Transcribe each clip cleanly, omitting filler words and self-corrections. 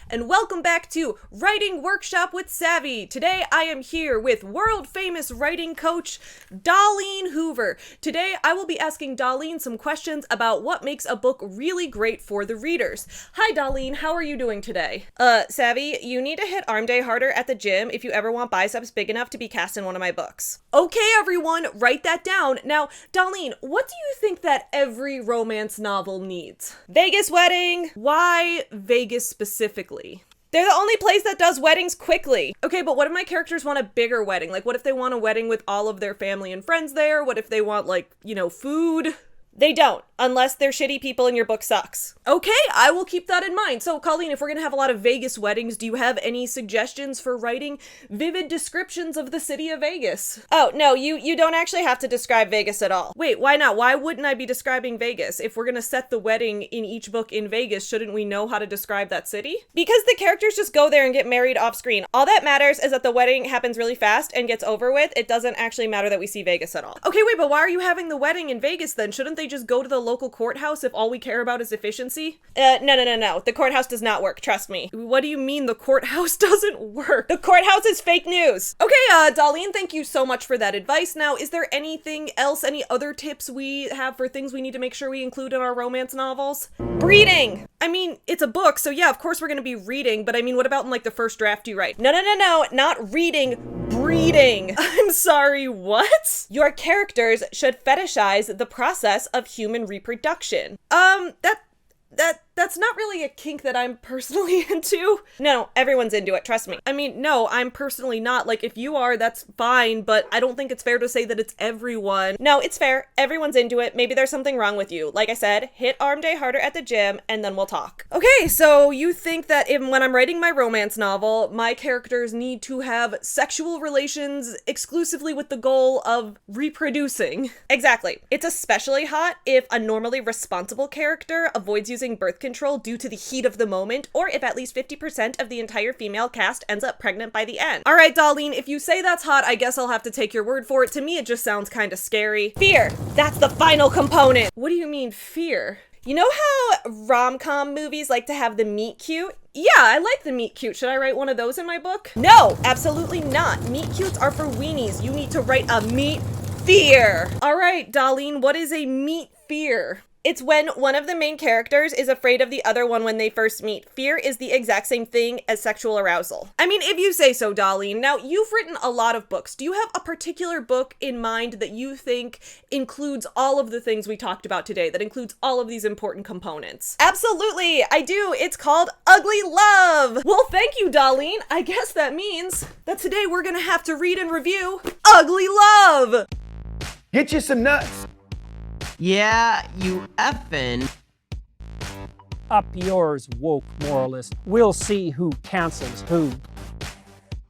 and welcome back to Writing Workshop with Savvy. Today I am here with world-famous writing coach, Colleen Hoover. Today I will be asking Colleen some questions about what makes a book really great for the readers. Hi Colleen, how are you doing today? Savvy, you need to hit arm day harder at the gym if you ever want biceps big enough to be cast in one of my books. Okay everyone, write that down. Now, Colleen, what do you think that every romance novel needs? Vegas wedding. Why Vegas specifically? They're the only place that does weddings quickly. Okay, but what if my characters want a bigger wedding? Like, what if they want a wedding with all of their family and friends there? What if they want, like, food? They don't, unless they're shitty people and your book sucks. Okay, I will keep that in mind. So, Colleen, if we're gonna have a lot of Vegas weddings, do you have any suggestions for writing vivid descriptions of the city of Vegas? Oh, no, you don't actually have to describe Vegas at all. Wait, why not? Why wouldn't I be describing Vegas? If we're gonna set the wedding in each book in Vegas, shouldn't we know how to describe that city? Because the characters just go there and get married off screen. All that matters is that the wedding happens really fast and gets over with. It doesn't actually matter that we see Vegas at all. Okay, wait, but why are you having the wedding in Vegas then? Shouldn't they just go to the local courthouse if all we care about is efficiency? No. The courthouse does not work, trust me. What do you mean the courthouse doesn't work? The courthouse is fake news. Okay, Colleen, thank you so much for that advice. Now, is there anything else, any other tips we have for things we need to make sure we include in our romance novels? Reading! I mean, it's a book, so yeah, of course we're gonna be reading, but I mean, what about in like the first draft you write? No, not reading, breeding. I'm sorry, what? Your characters should fetishize the process of human reproduction. That's not really a kink that I'm personally into. No, everyone's into it, trust me. I mean, no, I'm personally not. Like, if you are, that's fine, but I don't think it's fair to say that it's everyone. No, it's fair. Everyone's into it. Maybe there's something wrong with you. Like I said, hit arm day harder at the gym, and then we'll talk. Okay, so you think that when I'm writing my romance novel, my characters need to have sexual relations exclusively with the goal of reproducing. Exactly. It's especially hot if a normally responsible character avoids using birth control due to the heat of the moment, or if at least 50% of the entire female cast ends up pregnant by the end. All right, Colleen, if you say that's hot, I guess I'll have to take your word for it. To me, it just sounds kind of scary. Fear! That's the final component! What do you mean, fear? You know how rom-com movies like to have the meet cute? Yeah, I like the meet cute. Should I write one of those in my book? No, absolutely not. Meet cutes are for weenies. You need to write a meet fear. All right, Colleen, what is a meet fear? It's when one of the main characters is afraid of the other one when they first meet. Fear is the exact same thing as sexual arousal. I mean, if you say so, Colleen. Now, you've written a lot of books. Do you have a particular book in mind that you think includes all of the things we talked about today, that includes all of these important components? Absolutely, I do. It's called Ugly Love. Well, thank you, Colleen. I guess that means that today we're gonna have to read and review Ugly Love. Get you some nuts. Yeah, you effing. Up yours, woke moralist. We'll see who cancels who.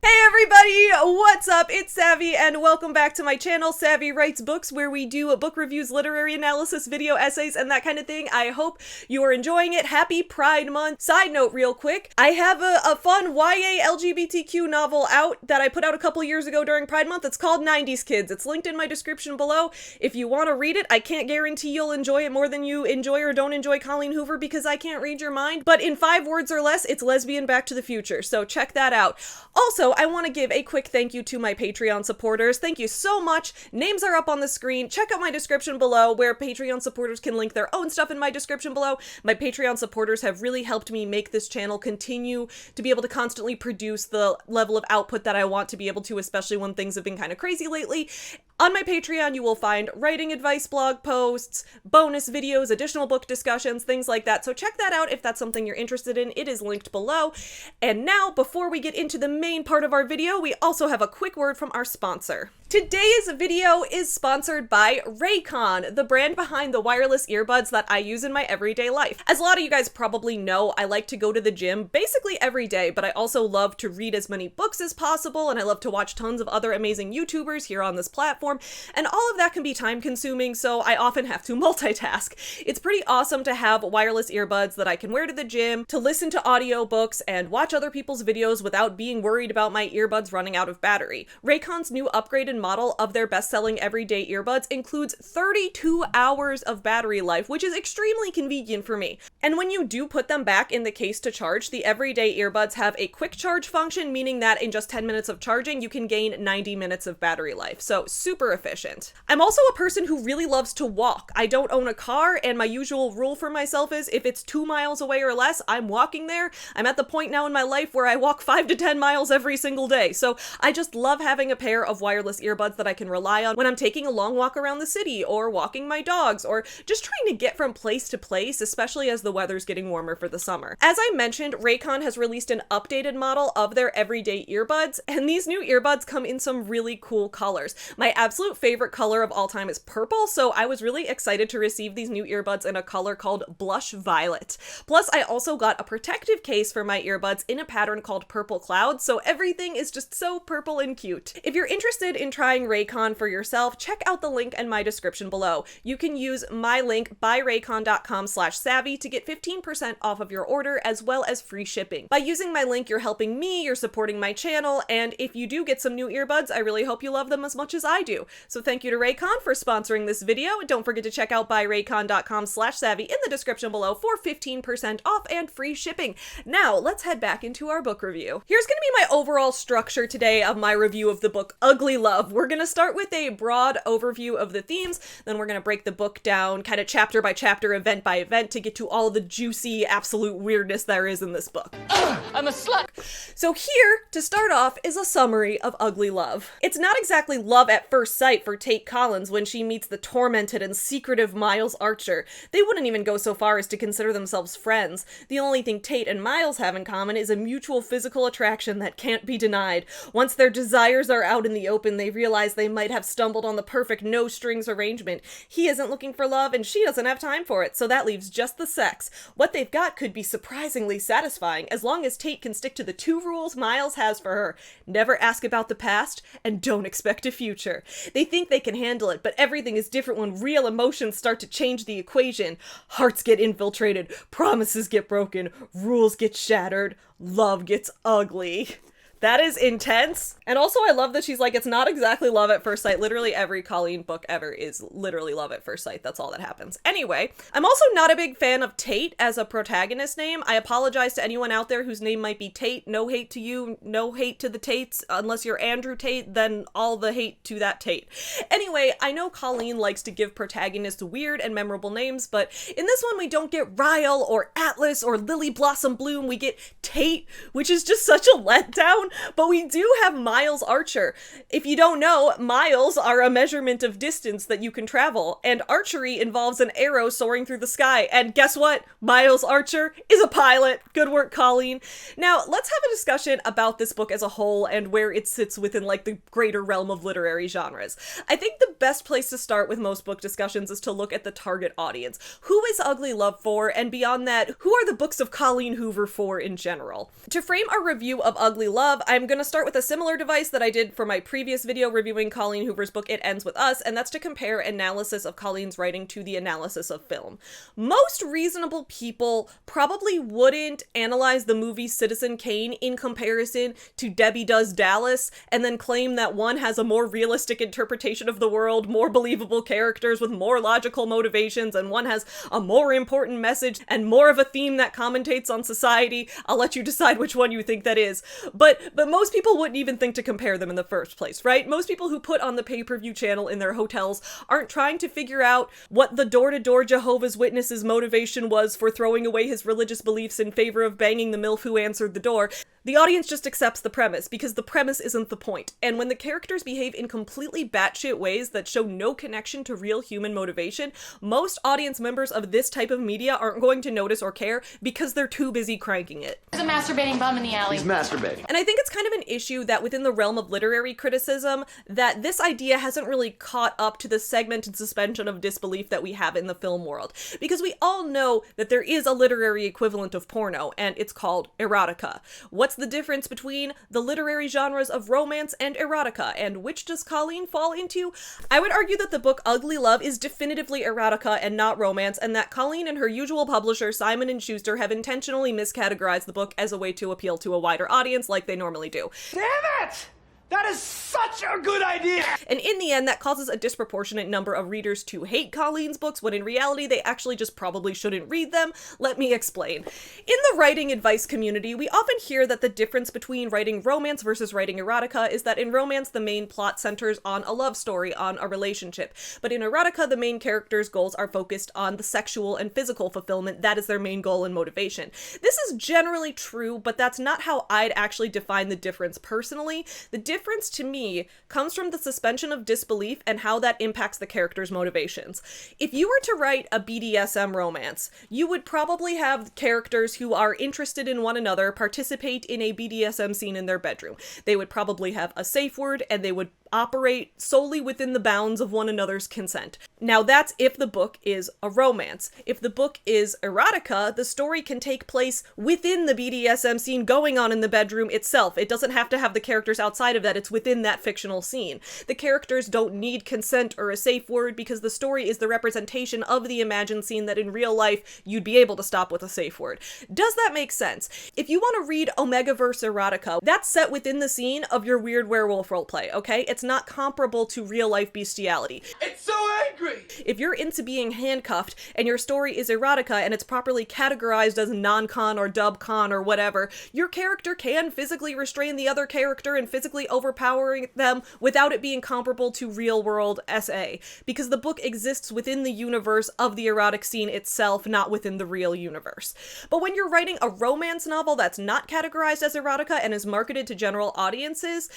Hey everybody, what's up? It's Savvy and welcome back to my channel, Savvy Writes Books, where we do book reviews, literary analysis, video essays, and that kind of thing. I hope you are enjoying it. Happy Pride Month. Side note real quick, I have a fun YA LGBTQ novel out that I put out a couple years ago during Pride Month. It's called 90s Kids. It's linked in my description below. If you want to read it, I can't guarantee you'll enjoy it more than you enjoy or don't enjoy Colleen Hoover because I can't read your mind, but in 5 words or less, it's lesbian Back to the Future, so check that out. Also, I want to give a quick thank you to my Patreon supporters. Thank you so much. Names are up on the screen. Check out my description below where Patreon supporters can link their own stuff in my description below. My Patreon supporters have really helped me make this channel continue to be able to constantly produce the level of output that I want to be able to, especially when things have been kind of crazy lately. On my Patreon, you will find writing advice, blog posts, bonus videos, additional book discussions, things like that. So check that out if that's something you're interested in. It is linked below. And now, before we get into the main part of our video, we also have a quick word from our sponsor. Today's video is sponsored by Raycon, the brand behind the wireless earbuds that I use in my everyday life. As a lot of you guys probably know, I like to go to the gym basically every day, but I also love to read as many books as possible, and I love to watch tons of other amazing YouTubers here on this platform, and all of that can be time consuming, so I often have to multitask. It's pretty awesome to have wireless earbuds that I can wear to the gym, to listen to audiobooks, and watch other people's videos without being worried about my earbuds running out of battery. Raycon's new upgraded updated model of their best-selling everyday earbuds includes 32 hours of battery life, which is extremely convenient for me. And when you do put them back in the case to charge, the everyday earbuds have a quick charge function, meaning that in just 10 minutes of charging, you can gain 90 minutes of battery life. So super efficient. I'm also a person who really loves to walk. I don't own a car, and my usual rule for myself is if it's 2 miles away or less, I'm walking there. I'm at the point now in my life where I walk 5 to 10 miles every single day. So I just love having a pair of wireless earbuds that I can rely on when I'm taking a long walk around the city or walking my dogs or just trying to get from place to place, especially as the weather's getting warmer for the summer. As I mentioned, Raycon has released an updated model of their everyday earbuds, and these new earbuds come in some really cool colors. My absolute favorite color of all time is purple, so I was really excited to receive these new earbuds in a color called Blush Violet. Plus, I also got a protective case for my earbuds in a pattern called Purple Cloud, so everything is just so purple and cute. If you're interested in trying Raycon for yourself, check out the link in my description below. You can use my link buyraycon.com/savvy to get 15% off of your order as well as free shipping. By using my link, you're helping me, you're supporting my channel, and if you do get some new earbuds, I really hope you love them as much as I do. So thank you to Raycon for sponsoring this video. Don't forget to check out buyraycon.com/savvy in the description below for 15% off and free shipping. Now, let's head back into our book review. Here's gonna be my overall structure today of my review of the book Ugly Love. We're gonna start with a broad overview of the themes, then we're gonna break the book down kind of chapter by chapter, event by event, to get to all the juicy, absolute weirdness there is in this book. I'm a slut! So here, to start off, is a summary of Ugly Love. It's not exactly love at first sight for Tate Collins when she meets the tormented and secretive Miles Archer. They wouldn't even go so far as to consider themselves friends. The only thing Tate and Miles have in common is a mutual physical attraction that can't be denied. Once their desires are out in the open, they realize they might have stumbled on the perfect no-strings arrangement. He isn't looking for love, and she doesn't have time for it, so that leaves just the sex. What they've got could be surprisingly satisfying, as long as Tate can stick to the 2 rules Miles has for her. Never ask about the past, and don't expect a future. They think they can handle it, but everything is different when real emotions start to change the equation. Hearts get infiltrated, promises get broken, rules get shattered, love gets ugly. That is intense. And also I love that she's like, it's not exactly love at first sight. Literally every Colleen book ever is literally love at first sight. That's all that happens. Anyway, I'm also not a big fan of Tate as a protagonist name. I apologize to anyone out there whose name might be Tate. No hate to you, no hate to the Tates. Unless you're Andrew Tate, then all the hate to that Tate. Anyway, I know Colleen likes to give protagonists weird and memorable names, but in this one we don't get Ryle or Atlas or Lily Blossom Bloom. We get Tate, which is just such a letdown. But we do have Miles Archer. If you don't know, miles are a measurement of distance that you can travel, and archery involves an arrow soaring through the sky. And guess what? Miles Archer is a pilot. Good work, Colleen. Now, let's have a discussion about this book as a whole and where it sits within like the greater realm of literary genres. I think the best place to start with most book discussions is to look at the target audience. Who is Ugly Love for? And beyond that, who are the books of Colleen Hoover for in general? To frame our review of Ugly Love, I'm going to start with a similar device that I did for my previous video reviewing Colleen Hoover's book It Ends With Us, and that's to compare analysis of Colleen's writing to the analysis of film. Most reasonable people probably wouldn't analyze the movie Citizen Kane in comparison to Debbie Does Dallas, and then claim that one has a more realistic interpretation of the world, more believable characters with more logical motivations, and one has a more important message and more of a theme that commentates on society. I'll let you decide which one you think that is. But most people wouldn't even think to compare them in the first place, right? Most people who put on the pay-per-view channel in their hotels aren't trying to figure out what the door-to-door Jehovah's Witnesses' motivation was for throwing away his religious beliefs in favor of banging the MILF who answered the door. The audience just accepts the premise, because the premise isn't the point. And when the characters behave in completely batshit ways that show no connection to real human motivation, most audience members of this type of media aren't going to notice or care because they're too busy cranking it. There's a masturbating bum in the alley. He's masturbating. And I think it's kind of an issue that within the realm of literary criticism, that this idea hasn't really caught up to the segmented suspension of disbelief that we have in the film world. Because we all know that there is a literary equivalent of porno, and it's called erotica. What's the difference between the literary genres of romance and erotica, and which does Colleen fall into? I would argue that the book Ugly Love is definitively erotica and not romance, and that Colleen and her usual publisher, Simon & Schuster, have intentionally miscategorized the book as a way to appeal to a wider audience like they normally do. Damn it! That is such a good idea! And in the end, that causes a disproportionate number of readers to hate Colleen's books, when in reality, they actually just probably shouldn't read them. Let me explain. In the writing advice community, we often hear that the difference between writing romance versus writing erotica is that in romance, the main plot centers on a love story, on a relationship. But in erotica, the main character's goals are focused on the sexual and physical fulfillment. That is their main goal and motivation. This is generally true, but that's not how I'd actually define the difference personally. The difference to me comes from the suspension of disbelief and how that impacts the character's motivations. If you were to write a BDSM romance, you would probably have characters who are interested in one another participate in a BDSM scene in their bedroom. They would probably have a safe word, and they would operate solely within the bounds of one another's consent. Now that's if the book is a romance. If the book is erotica, the story can take place within the BDSM scene going on in the bedroom itself. It doesn't have to have the characters outside of that, it's within that fictional scene. The characters don't need consent or a safe word because the story is the representation of the imagined scene that in real life you'd be able to stop with a safe word. Does that make sense? If you want to read Omegaverse erotica, that's set within the scene of your weird werewolf roleplay, okay? It's not comparable to real-life bestiality. It's so angry! If you're into being handcuffed and your story is erotica and it's properly categorized as non-con or dub-con or whatever, your character can physically restrain the other character and physically overpowering them without it being comparable to real-world SA, because the book exists within the universe of the erotic scene itself, not within the real universe. But when you're writing a romance novel that's not categorized as erotica and is marketed to general audiences,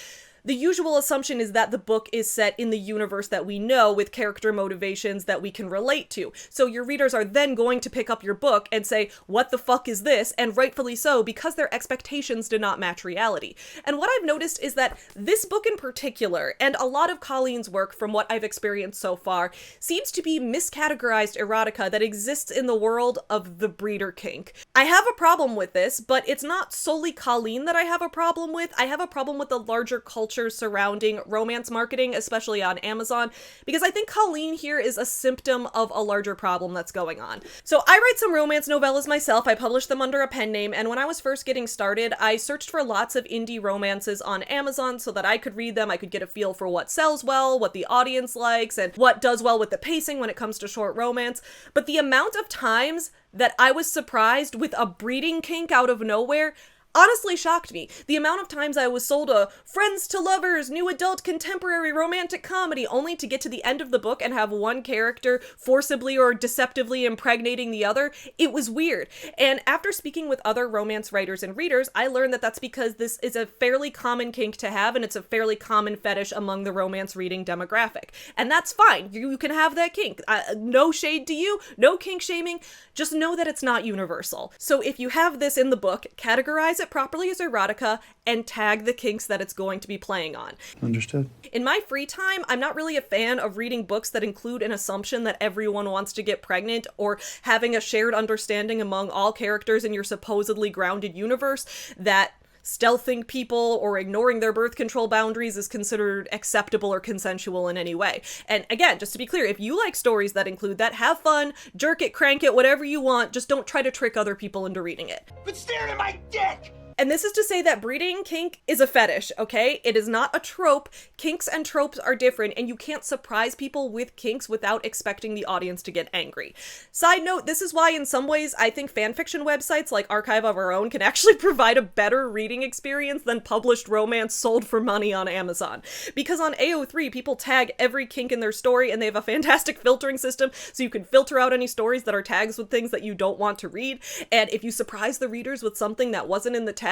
the usual assumption is that the book is set in the universe that we know with character motivations that we can relate to. So your readers are then going to pick up your book and say, what the fuck is this? And rightfully so, because their expectations do not match reality. And what I've noticed is that this book in particular, and a lot of Colleen's work from what I've experienced so far, seems to be miscategorized erotica that exists in the world of the breeder kink. I have a problem with this, but it's not solely Colleen that I have a problem with. I have a problem with the larger culture surrounding romance marketing, especially on Amazon, because I think Colleen here is a symptom of a larger problem that's going on. So I write some romance novellas myself. I publish them under a pen name, and when I was first getting started, I searched for lots of indie romances on Amazon so that I could read them. I could get a feel for what sells well, what the audience likes, and what does well with the pacing when it comes to short romance. But the amount of times that I was surprised with a breeding kink out of nowhere honestly shocked me. The amount of times I was sold a friends to lovers, new adult contemporary romantic comedy, only to get to the end of the book and have one character forcibly or deceptively impregnating the other, it was weird. And after speaking with other romance writers and readers, I learned that that's because this is a fairly common kink to have, and it's a fairly common fetish among the romance reading demographic. And that's fine. You can have that kink. No shade to you, no kink shaming. Just know that it's not universal. So if you have this in the book, categorize it properly as erotica and tag the kinks that it's going to be playing on. Understood. In my free time, I'm not really a fan of reading books that include an assumption that everyone wants to get pregnant, or having a shared understanding among all characters in your supposedly grounded universe that stealthing people or ignoring their birth control boundaries is considered acceptable or consensual in any way. And again, just to be clear, if you like stories that include that, have fun, jerk it, crank it, whatever you want, just don't try to trick other people into reading it. But staring at my dick! And this is to say that breeding kink is a fetish, okay? It is not a trope. Kinks and tropes are different, and you can't surprise people with kinks without expecting the audience to get angry. Side note, this is why in some ways I think fanfiction websites like Archive of Our Own can actually provide a better reading experience than published romance sold for money on Amazon. Because on AO3, people tag every kink in their story, and they have a fantastic filtering system, so you can filter out any stories that are tags with things that you don't want to read. And if you surprise the readers with something that wasn't in the tags,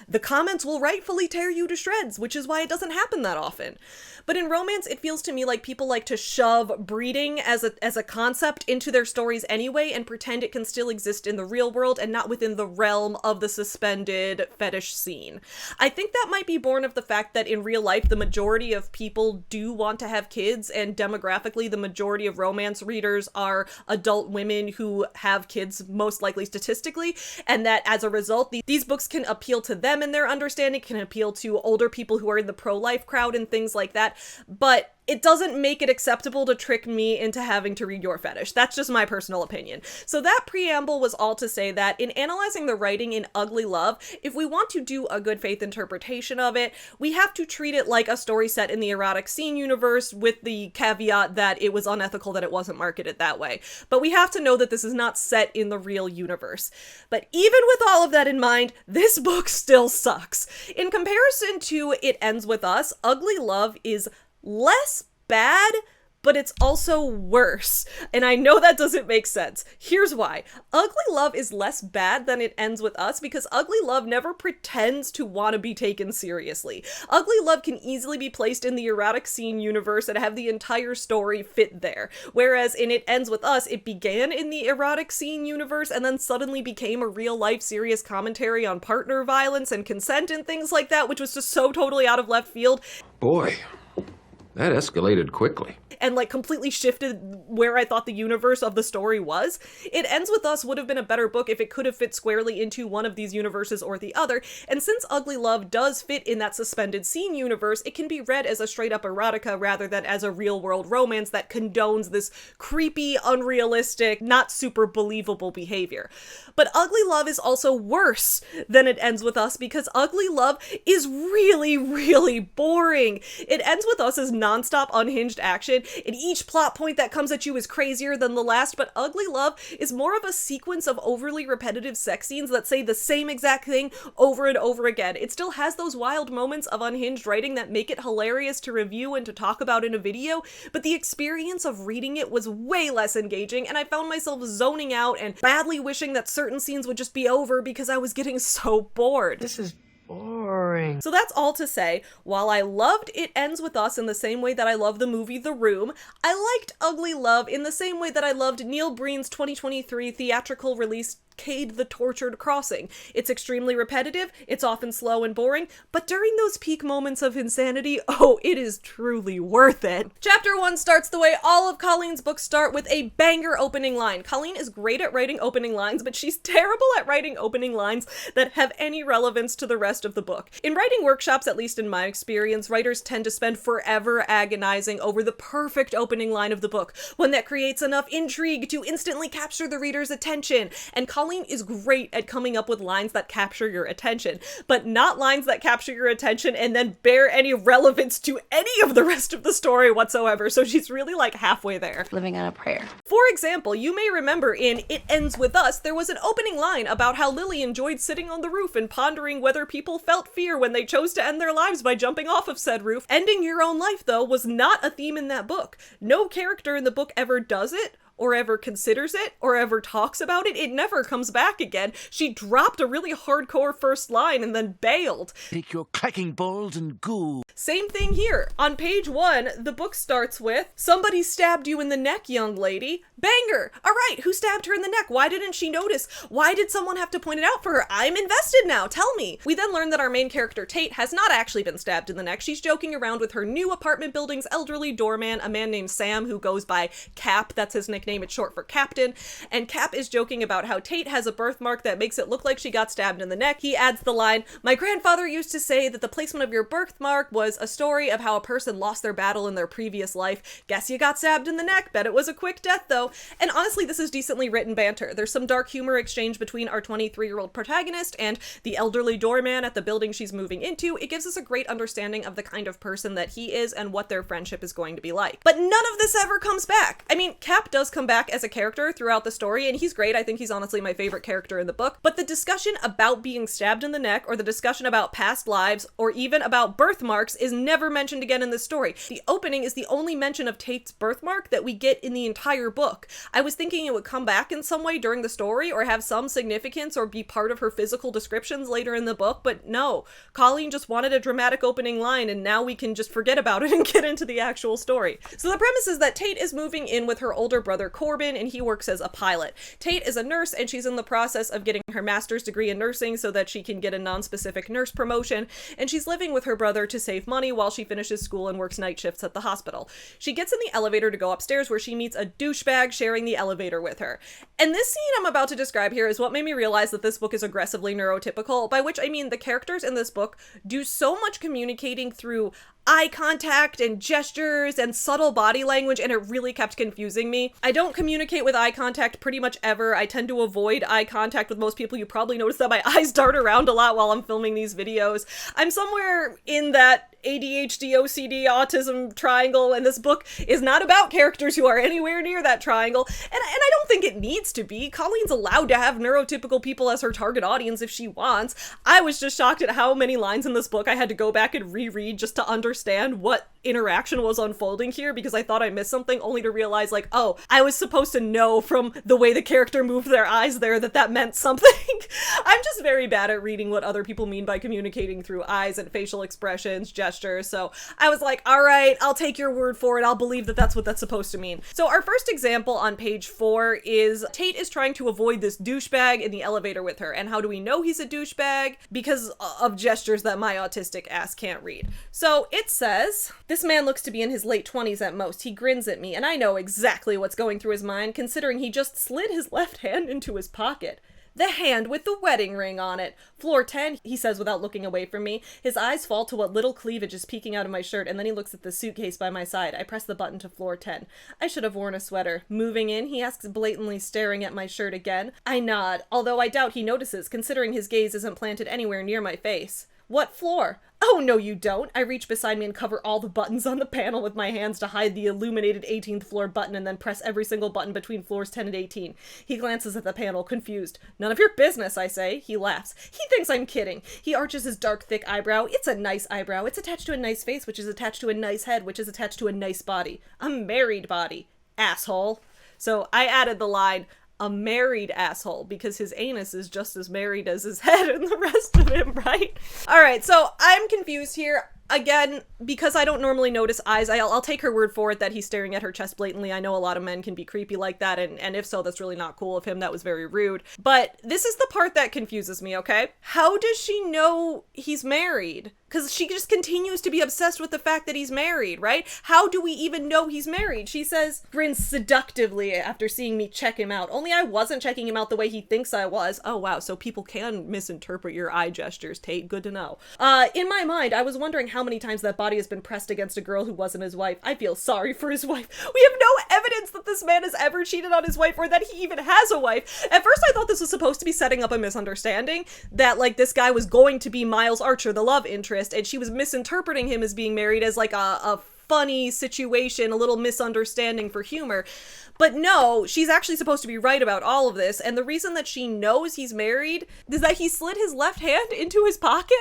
the comments will rightfully tear you to shreds, which is why it doesn't happen that often. But in romance, it feels to me like people like to shove breeding as a concept into their stories anyway and pretend it can still exist in the real world and not within the realm of the suspended fetish scene. I think that might be born of the fact that in real life, the majority of people do want to have kids, and demographically, the majority of romance readers are adult women who have kids, most likely statistically, and that as a result, these books can appeal to them in their understanding, can appeal to older people who are in the pro-life crowd and things like that. But it doesn't make it acceptable to trick me into having to read your fetish. That's just my personal opinion. So that preamble was all to say that in analyzing the writing in Ugly Love, if we want to do a good faith interpretation of it, we have to treat it like a story set in the erotic scene universe, with the caveat that it was unethical that it wasn't marketed that way. But we have to know that this is not set in the real universe. But even with all of that in mind, this book still sucks. In comparison to It Ends With Us, Ugly Love is less bad, but it's also worse. And I know that doesn't make sense. Here's why. Ugly Love is less bad than It Ends With Us because Ugly Love never pretends to want to be taken seriously. Ugly Love can easily be placed in the erotic scene universe and have the entire story fit there. Whereas in It Ends With Us, it began in the erotic scene universe and then suddenly became a real-life serious commentary on partner violence and consent and things like that, which was just so totally out of left field. Boy, that escalated quickly. And like completely shifted where I thought the universe of the story was. It Ends With Us would have been a better book if it could have fit squarely into one of these universes or the other, and since Ugly Love does fit in that suspended scene universe, it can be read as a straight-up erotica rather than as a real-world romance that condones this creepy, unrealistic, not super believable behavior. But Ugly Love is also worse than It Ends With Us because Ugly Love is really, really boring. It Ends With Us is nonstop unhinged action, and each plot point that comes at you is crazier than the last, but Ugly Love is more of a sequence of overly repetitive sex scenes that say the same exact thing over and over again. It still has those wild moments of unhinged writing that make it hilarious to review and to talk about in a video, but the experience of reading it was way less engaging, and I found myself zoning out and badly wishing that certain scenes would just be over because I was getting so bored. This is boring. So that's all to say, while I loved It Ends With Us in the same way that I love the movie The Room, I liked Ugly Love in the same way that I loved Neil Breen's 2023 theatrical release Cade the Tortured Crossing. It's extremely repetitive, it's often slow and boring, but during those peak moments of insanity, oh, it is truly worth it. Chapter 1 starts the way all of Colleen's books start, with a banger opening line. Colleen is great at writing opening lines, but she's terrible at writing opening lines that have any relevance to the rest of the book. In writing workshops, at least in my experience, writers tend to spend forever agonizing over the perfect opening line of the book, one that creates enough intrigue to instantly capture the reader's attention, and Colleen is great at coming up with lines that capture your attention, but not lines that capture your attention and then bear any relevance to any of the rest of the story whatsoever, so she's really like halfway there. Living on a prayer. For example, you may remember in It Ends With Us, there was an opening line about how Lily enjoyed sitting on the roof and pondering whether people felt fear when they chose to end their lives by jumping off of said roof. Ending your own life, though, was not a theme in that book. No character in the book ever does it, or ever considers it, or ever talks about it. It never comes back again. She dropped a really hardcore first line and then bailed. Take your clacking balls and go. Same thing here. On page 1, the book starts with, "Somebody stabbed you in the neck, young lady." Banger! Alright, who stabbed her in the neck? Why didn't she notice? Why did someone have to point it out for her? I'm invested now, tell me! We then learn that our main character, Tate, has not actually been stabbed in the neck. She's joking around with her new apartment building's elderly doorman, a man named Sam, who goes by Cap. That's his nickname, it's short for Captain. And Cap is joking about how Tate has a birthmark that makes it look like she got stabbed in the neck. He adds the line, "My grandfather used to say that the placement of your birthmark was a story of how a person lost their battle in their previous life. Guess you got stabbed in the neck. Bet it was a quick death, though." And honestly, this is decently written banter. There's some dark humor exchange between our 23-year-old protagonist and the elderly doorman at the building she's moving into. It gives us a great understanding of the kind of person that he is and what their friendship is going to be like. But none of this ever comes back. I mean, Cap does come back as a character throughout the story, and he's great. I think he's honestly my favorite character in the book. But the discussion about being stabbed in the neck, or the discussion about past lives, or even about birthmarks is never mentioned again in this story. The opening is the only mention of Tate's birthmark that we get in the entire book. I was thinking it would come back in some way during the story, or have some significance, or be part of her physical descriptions later in the book, but no. Colleen just wanted a dramatic opening line, and now we can just forget about it and get into the actual story. So the premise is that Tate is moving in with her older brother Corbin, and he works as a pilot. Tate is a nurse, and she's in the process of getting her master's degree in nursing so that she can get a non-specific nurse promotion, and she's living with her brother to save money while she finishes school and works night shifts at the hospital. She gets in the elevator to go upstairs, where she meets a douchebag sharing the elevator with her. And this scene I'm about to describe here is what made me realize that this book is aggressively neurotypical, by which I mean the characters in this book do so much communicating through eye contact and gestures and subtle body language, and it really kept confusing me. I don't communicate with eye contact pretty much ever. I tend to avoid eye contact with most people. You probably notice that my eyes dart around a lot while I'm filming these videos. I'm somewhere in that ADHD, OCD, autism triangle, and this book is not about characters who are anywhere near that triangle, and I don't think it needs to be. Colleen's allowed to have neurotypical people as her target audience if she wants. I was just shocked at how many lines in this book I had to go back and reread just to understand what interaction was unfolding here, because I thought I missed something, only to realize, like, oh, I was supposed to know from the way the character moved their eyes there that meant something. I'm just very bad at reading what other people mean by communicating through eyes and facial expressions, gestures. So I was like, all right, I'll take your word for it. I'll believe that that's what that's supposed to mean. So our first example on page 4 is Tate is trying to avoid this douchebag in the elevator with her. And how do we know he's a douchebag? Because of gestures that my autistic ass can't read. So it says, this man looks to be in his late 20s at most. He grins at me, and I know exactly what's going through his mind, considering he just slid his left hand into his pocket. The hand with the wedding ring on it. Floor 10, he says without looking away from me. His eyes fall to what little cleavage is peeking out of my shirt, and then he looks at the suitcase by my side. I press the button to floor 10. I should have worn a sweater. Moving in, he asks, blatantly staring at my shirt again. I nod, although I doubt he notices, considering his gaze isn't planted anywhere near my face. What floor? Oh, no, you don't. I reach beside me and cover all the buttons on the panel with my hands to hide the illuminated 18th floor button, and then press every single button between floors 10 and 18. He glances at the panel, confused. None of your business, I say. He laughs. He thinks I'm kidding. He arches his dark, thick eyebrow. It's a nice eyebrow. It's attached to a nice face, which is attached to a nice head, which is attached to a nice body. A married body. Asshole. So I added the line, a married asshole, because his anus is just as married as his head and the rest of him, right? All right, so I'm confused here. Again, because I don't normally notice eyes, I'll take her word for it that he's staring at her chest blatantly. I know a lot of men can be creepy like that, and if so, that's really not cool of him. That was very rude. But this is the part that confuses me, okay? How does she know he's married? Because she just continues to be obsessed with the fact that he's married, right? How do we even know he's married? She says, grins seductively after seeing me check him out. Only I wasn't checking him out the way he thinks I was. Oh, wow, so people can misinterpret your eye gestures, Tate. Good to know. In my mind, I was wondering how many times that body has been pressed against a girl who wasn't his wife. I feel sorry for his wife. We have no evidence that this man has ever cheated on his wife or that he even has a wife. At first, I thought this was supposed to be setting up a misunderstanding, that, like, this guy was going to be Miles Archer, the love interest, and she was misinterpreting him as being married as, like, a funny situation, a little misunderstanding for humor. But no, she's actually supposed to be right about all of this, and the reason that she knows he's married is that he slid his left hand into his pocket.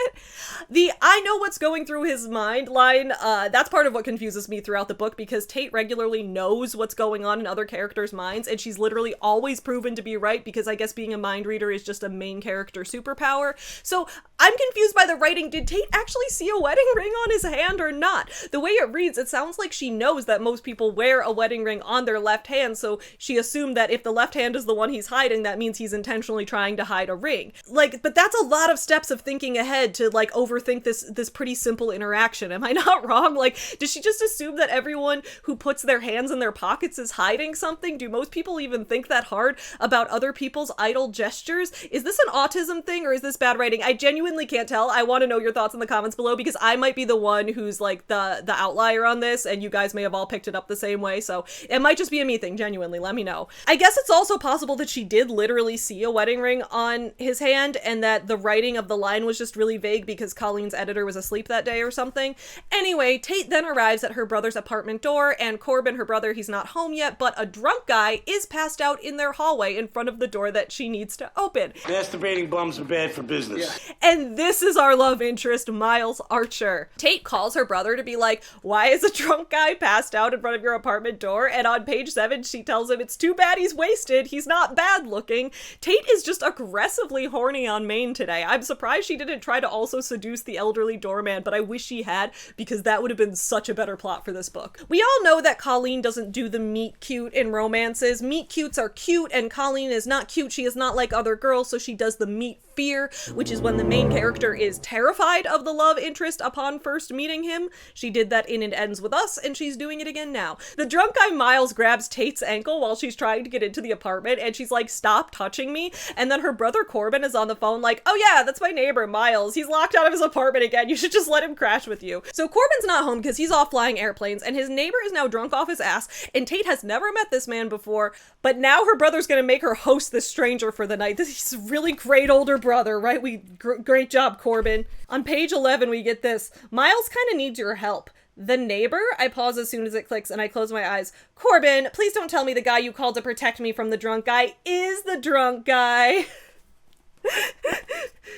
The I know what's going through his mind line, that's part of what confuses me throughout the book, because Tate regularly knows what's going on in other characters' minds, and she's literally always proven to be right, because I guess being a mind reader is just a main character superpower. So I'm confused by the writing. Did Tate actually see a wedding ring on his hand or not? The way it reads, it sounds like she knows that most people wear a wedding ring on their left hand, so she assumed that if the left hand is the one he's hiding, that means he's intentionally trying to hide a ring. Like, but that's a lot of steps of thinking ahead to, like, overthink this pretty simple interaction. Am I not wrong? Like, does she just assume that everyone who puts their hands in their pockets is hiding something? Do most people even think that hard about other people's idle gestures? Is this an autism thing, or is this bad writing? I genuinely can't tell. I want to know your thoughts in the comments below, because I might be the one who's, like, the outlier on this, and you guys may have all picked it up the same way, so it might just be a me thing. Genuinely, let me know. I guess it's also possible that she did literally see a wedding ring on his hand, and that the writing of the line was just really vague because Colleen's editor was asleep that day or something. Anyway, Tate then arrives at her brother's apartment door, and Corbin, her brother, he's not home yet, but a drunk guy is passed out in their hallway in front of the door that she needs to open. Masturbating bums are bad for business. Yeah. And this is our love interest, Miles Archer. Tate calls her brother to be like, why is a drunk guy passed out in front of your apartment door? And on page 7, she tells him it's too bad he's wasted. He's not bad looking. Tate is just aggressively horny on Maine today. I'm surprised she didn't try to also seduce the elderly doorman, but I wish she had, because that would have been such a better plot for this book. We all know that Colleen doesn't do the meet cute in romances. Meet cutes are cute, and Colleen is not cute. She is not like other girls, so she does the meet fear, which is when the main character is terrified of the love interest upon first meeting him. She did that in It Ends With Us, and she's doing it again now. The drunk guy Miles grabs Tate's ankle while she's trying to get into the apartment, and she's like, "Stop touching me." And then her brother Corbin is on the phone like, "Oh yeah, that's my neighbor, Miles. He's locked out of his apartment again. You should just let him crash with you." So Corbin's not home because he's off flying airplanes, and his neighbor is now drunk off his ass, and Tate has never met this man before, but now her brother's gonna make her host this stranger for the night. This is a really great older brother, right? Great job, Corbin. On page 11, we get this. Miles kind of needs your help. The neighbor? I pause as soon as it clicks and I close my eyes. Corbin, please don't tell me the guy you called to protect me from the drunk guy is the drunk guy.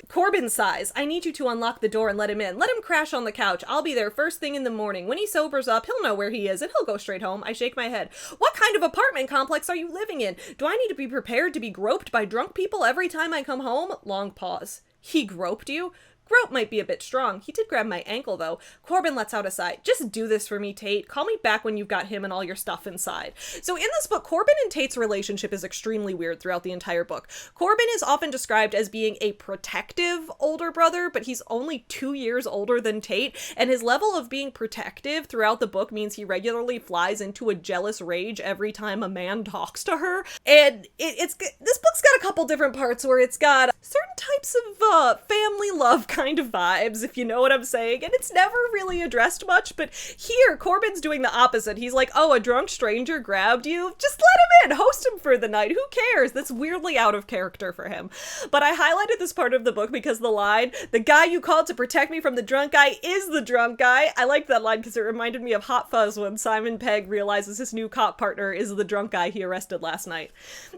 Corbin sighs. "I need you to unlock the door and let him in. Let him crash on the couch. I'll be there first thing in the morning. When he sobers up, he'll know where he is and he'll go straight home." I shake my head. "What kind of apartment complex are you living in? Do I need to be prepared to be groped by drunk people every time I come home?" Long pause. "He groped you?" Grope might be a bit strong. He did grab my ankle, though. Corbin lets out a sigh. "Just do this for me, Tate. Call me back when you've got him and all your stuff inside." So in this book, Corbin and Tate's relationship is extremely weird throughout the entire book. Corbin is often described as being a protective older brother, but he's only 2 years older than Tate, and his level of being protective throughout the book means he regularly flies into a jealous rage every time a man talks to her. And this book's got a couple different parts where it's got certain types of family love kind of vibes, if you know what I'm saying, and it's never really addressed much, but here Corbin's doing the opposite. He's like, "Oh, a drunk stranger grabbed you? Just let him in, host him for the night, who cares?" That's weirdly out of character for him. But I highlighted this part of the book because the line, "The guy you called to protect me from the drunk guy is the drunk guy." I liked that line because it reminded me of Hot Fuzz when Simon Pegg realizes his new cop partner is the drunk guy he arrested last night.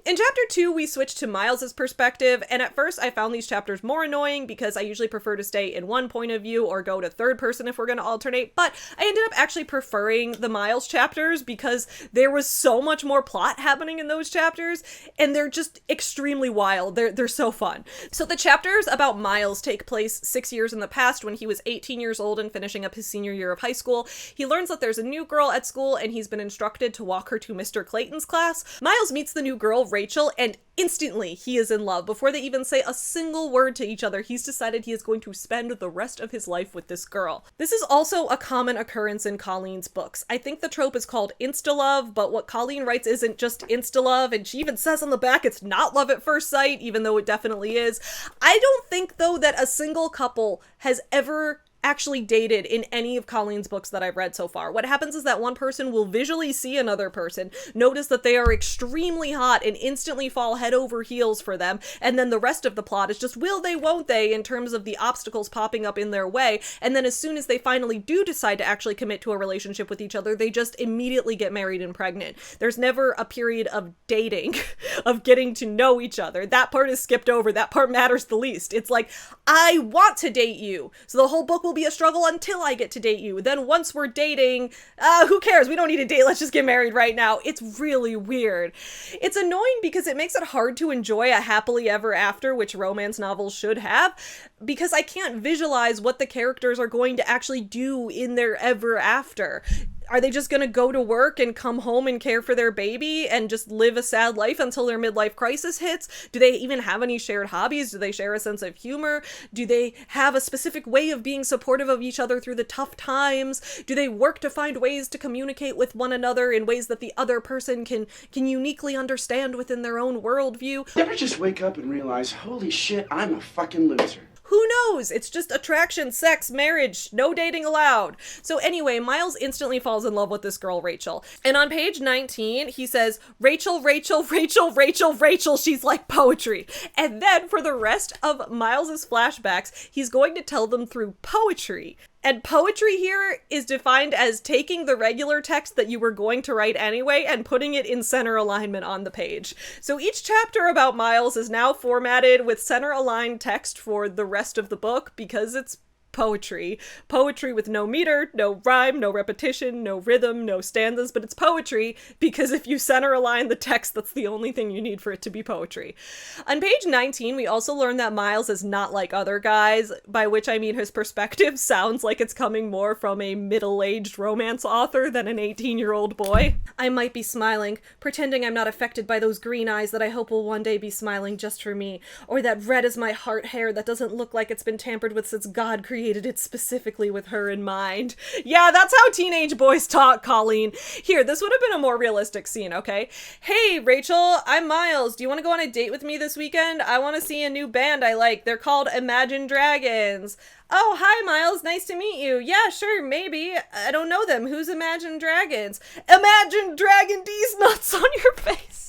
In chapter 2, we switch to Miles's perspective, and at first I found these chapters more annoying because I usually prefer to stay in one point of view or go to third person if we're going to alternate, but I ended up actually preferring the Miles chapters because there was so much more plot happening in those chapters, and they're just extremely wild. They're so fun. So the chapters about Miles take place 6 years in the past when he was 18 years old and finishing up his senior year of high school. He learns that there's a new girl at school and he's been instructed to walk her to Mr. Clayton's class. Miles meets the new girl, Rachel, and instantly he is in love. Before they even say a single word to each other, he's decided he is going to spend the rest of his life with this girl. This is also a common occurrence in Colleen's books. I think the trope is called insta-love, but what Colleen writes isn't just insta-love, and she even says on the back it's not love at first sight, even though it definitely is. I don't think, though, that a single couple has ever actually dated in any of Colleen's books that I've read so far. What happens is that one person will visually see another person, notice that they are extremely hot, and instantly fall head over heels for them, and then the rest of the plot is just will they, won't they, in terms of the obstacles popping up in their way, and then as soon as they finally do decide to actually commit to a relationship with each other, they just immediately get married and pregnant. There's never a period of dating, of getting to know each other. That part is skipped over. That part matters the least. It's like, I want to date you, so the whole book will be a struggle until I get to date you. Then once we're dating, who cares? We don't need a date. Let's just get married right now. It's really weird. It's annoying because it makes it hard to enjoy a happily ever after, which romance novels should have, because I can't visualize what the characters are going to actually do in their ever after. Are they just going to go to work and come home and care for their baby and just live a sad life until their midlife crisis hits? Do they even have any shared hobbies? Do they share a sense of humor? Do they have a specific way of being supportive of each other through the tough times? Do they work to find ways to communicate with one another in ways that the other person can uniquely understand within their own worldview? You ever just wake up and realize, holy shit, I'm a fucking loser? Who knows? It's just attraction, sex, marriage, no dating allowed. So anyway, Miles instantly falls in love with this girl, Rachel. And on page 19, he says, "Rachel, Rachel, Rachel, Rachel, Rachel, she's like poetry." And then for the rest of Miles's flashbacks, he's going to tell them through poetry. And poetry here is defined as taking the regular text that you were going to write anyway and putting it in center alignment on the page. So each chapter about Miles is now formatted with center aligned text for the rest of the book because it's poetry. Poetry with no meter, no rhyme, no repetition, no rhythm, no stanzas, but it's poetry because if you center align the text, that's the only thing you need for it to be poetry. On page 19, we also learn that Miles is not like other guys, by which I mean his perspective sounds like it's coming more from a middle-aged romance author than an 18-year-old boy. I might be smiling, pretending I'm not affected by those green eyes that I hope will one day be smiling just for me, or that red as my heart hair that doesn't look like it's been tampered with since God created it specifically with her in mind. Yeah, that's how teenage boys talk, Colleen. Here, this would have been a more realistic scene, okay? Hey, Rachel, I'm Miles. Do you want to go on a date with me this weekend? I want to see a new band I like. They're called Imagine Dragons. Oh, hi, Miles. Nice to meet you. Yeah, sure, maybe. I don't know them. Who's Imagine Dragons? Imagine Dragon D's nuts on your face.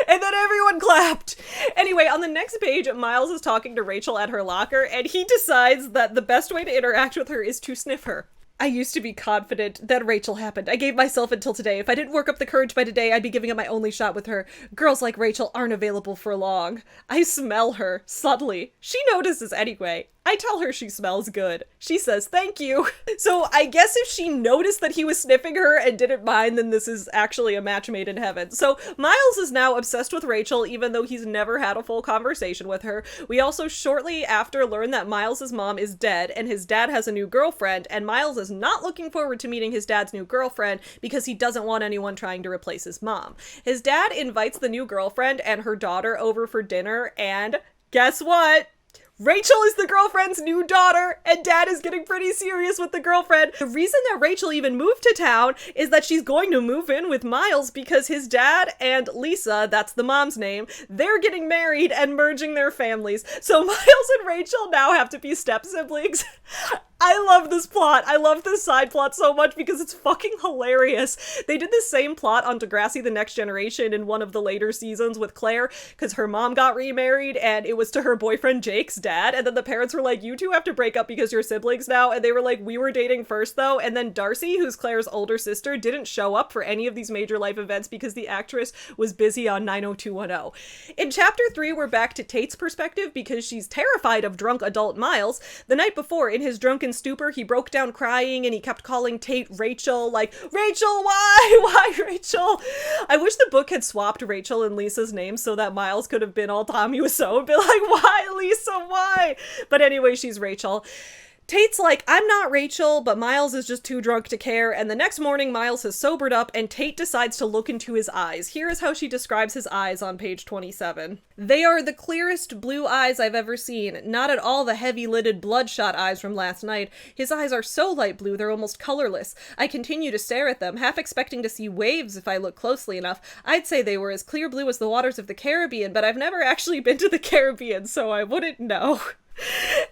And then everyone clapped. Anyway, on the next page, Miles is talking to Rachel at her locker, and he decides that the best way to interact with her is to sniff her. I used to be confident that Rachel happened. I gave myself until today. If I didn't work up the courage by today, I'd be giving it my only shot with her. Girls like Rachel aren't available for long. I smell her, subtly. She notices anyway. I tell her she smells good. She says, thank you. So I guess if she noticed that he was sniffing her and didn't mind, then this is actually a match made in heaven. So Miles is now obsessed with Rachel, even though he's never had a full conversation with her. We also shortly after learn that Miles's mom is dead and his dad has a new girlfriend, and Miles is not looking forward to meeting his dad's new girlfriend because he doesn't want anyone trying to replace his mom. His dad invites the new girlfriend and her daughter over for dinner, and guess what? Rachel is the girlfriend's new daughter, and dad is getting pretty serious with the girlfriend. The reason that Rachel even moved to town is that she's going to move in with Miles because his dad and Lisa, that's the mom's name, they're getting married and merging their families. So Miles and Rachel now have to be step-siblings. I love this plot. I love this side plot so much because it's fucking hilarious. They did the same plot on Degrassi The Next Generation in one of the later seasons with Claire because her mom got remarried and it was to her boyfriend Jake's dad, and then the parents were like, you two have to break up because you're siblings now, and they were like, we were dating first though, and then Darcy, who's Claire's older sister, didn't show up for any of these major life events because the actress was busy on 90210. In chapter 3, we're back to Tate's perspective because she's terrified of drunk adult Miles. The night before, in his drunken stupor, he broke down crying and he kept calling Tate Rachel, like, Rachel, why? Why, Rachel? I wish the book had swapped Rachel and Lisa's names so that Miles could have been all Tommy Wiseau and be like, why, Lisa, why? But anyway, she's Rachel. Tate's like, I'm not Rachel, but Miles is just too drunk to care, and the next morning Miles has sobered up and Tate decides to look into his eyes. Here is how she describes his eyes on page 27. They are the clearest blue eyes I've ever seen, not at all the heavy-lidded bloodshot eyes from last night. His eyes are so light blue they're almost colorless. I continue to stare at them, half expecting to see waves if I look closely enough. I'd say they were as clear blue as the waters of the Caribbean, but I've never actually been to the Caribbean, so I wouldn't know.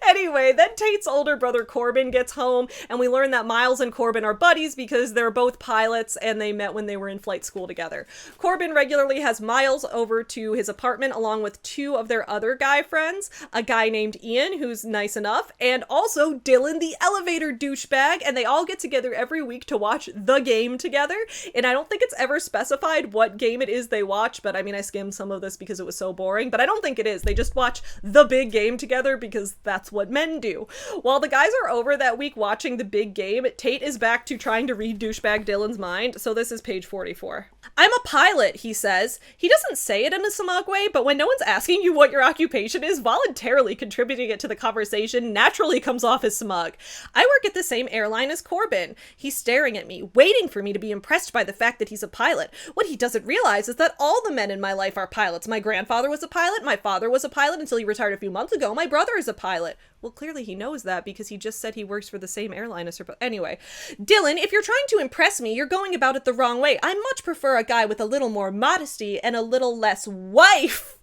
Anyway, then Tate's older brother Corbin gets home, and we learn that Miles and Corbin are buddies because they're both pilots and they met when they were in flight school together. Corbin regularly has Miles over to his apartment along with two of their other guy friends, a guy named Ian, who's nice enough, and also Dylan the elevator douchebag, and they all get together every week to watch The Game together, and I don't think it's ever specified what game it is they watch, but I mean, I skimmed some of this because it was so boring, but I don't think it is. They just watch The Big Game together because that's what men do. While the guys are over that week watching The Big Game, Tate is back to trying to read douchebag Dylan's mind, so this is page 44. I'm a pilot, he says. He doesn't say it in a smug way, but when no one's asking you what your occupation is, voluntarily contributing it to the conversation naturally comes off as smug. I work at the same airline as Corbin. He's staring at me, waiting for me to be impressed by the fact that he's a pilot. What he doesn't realize is that all the men in my life are pilots. My grandfather was a pilot, my father was a pilot until he retired a few months ago, my brother is a pilot. Well, clearly he knows that because he just said he works for the same airline as her. Anyway, Dylan, if you're trying to impress me, you're going about it the wrong way. I much prefer a guy with a little more modesty and a little less wife.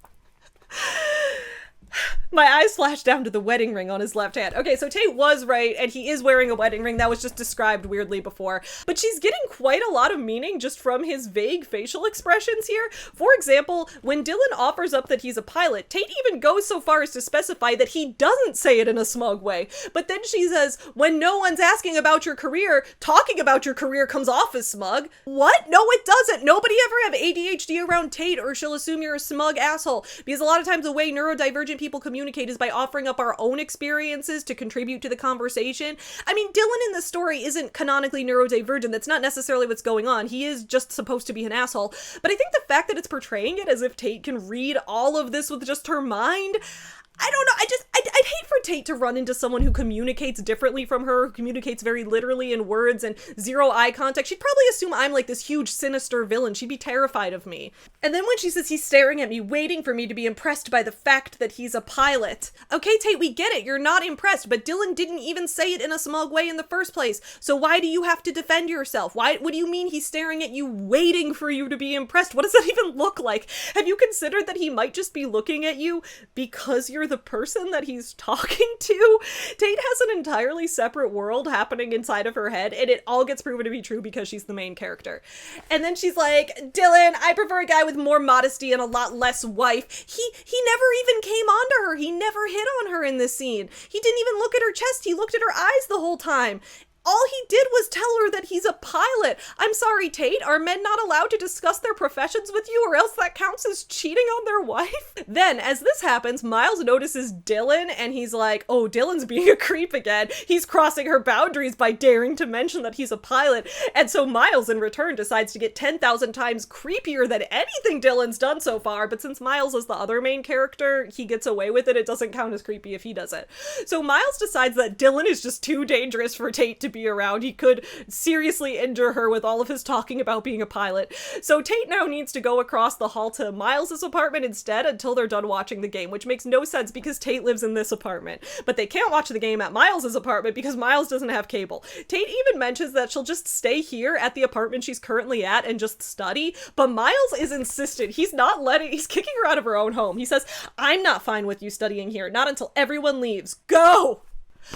My eyes flashed down to the wedding ring on his left hand. Okay, so Tate was right, and he is wearing a wedding ring. That was just described weirdly before. But she's getting quite a lot of meaning just from his vague facial expressions here. For example, when Dylan offers up that he's a pilot, Tate even goes so far as to specify that he doesn't say it in a smug way. But then she says, when no one's asking about your career, talking about your career comes off as smug. What? No, it doesn't. Nobody ever have ADHD around Tate, or she'll assume you're a smug asshole. Because a lot of times the way neurodivergent people communicate is by offering up our own experiences to contribute to the conversation. I mean, Dylan in this story isn't canonically neurodivergent. That's not necessarily what's going on. He is just supposed to be an asshole. But I think the fact that it's portraying it as if Tate can read all of this with just her mind, I don't know, I'd hate for Tate to run into someone who communicates differently from her, who communicates very literally in words and zero eye contact. She'd probably assume I'm like this huge sinister villain. She'd be terrified of me. And then when she says he's staring at me, waiting for me to be impressed by the fact that he's a pilot. Okay, Tate, we get it. You're not impressed, but Dylan didn't even say it in a smug way in the first place. So why do you have to defend yourself? What do you mean he's staring at you, waiting for you to be impressed? What does that even look like? Have you considered that he might just be looking at you because you're the person that he's talking to? Tate has an entirely separate world happening inside of her head, and it all gets proven to be true because she's the main character. And then she's like, Dylan, I prefer a guy with more modesty and a lot less wife. He never even came onto her. He never hit on her in this scene. He didn't even look at her chest. He looked at her eyes the whole time. All he did was tell her that he's a pilot. I'm sorry, Tate, are men not allowed to discuss their professions with you, or else that counts as cheating on their wife? Then, as this happens, Miles notices Dylan, and he's like, oh, Dylan's being a creep again. He's crossing her boundaries by daring to mention that he's a pilot. And so Miles, in return, decides to get 10,000 times creepier than anything Dylan's done so far, but since Miles is the other main character, he gets away with it. It doesn't count as creepy if he does it. So Miles decides that Dylan is just too dangerous for Tate to be around. He could seriously injure her with all of his talking about being a pilot. So Tate now needs to go across the hall to Miles's apartment instead until they're done watching the game, which makes no sense because Tate lives in this apartment. But they can't watch the game at Miles's apartment because Miles doesn't have cable. Tate even mentions that she'll just stay here at the apartment she's currently at and just study, but Miles is insistent. He's kicking her out of her own home. He says, I'm not fine with you studying here, not until everyone leaves. Go!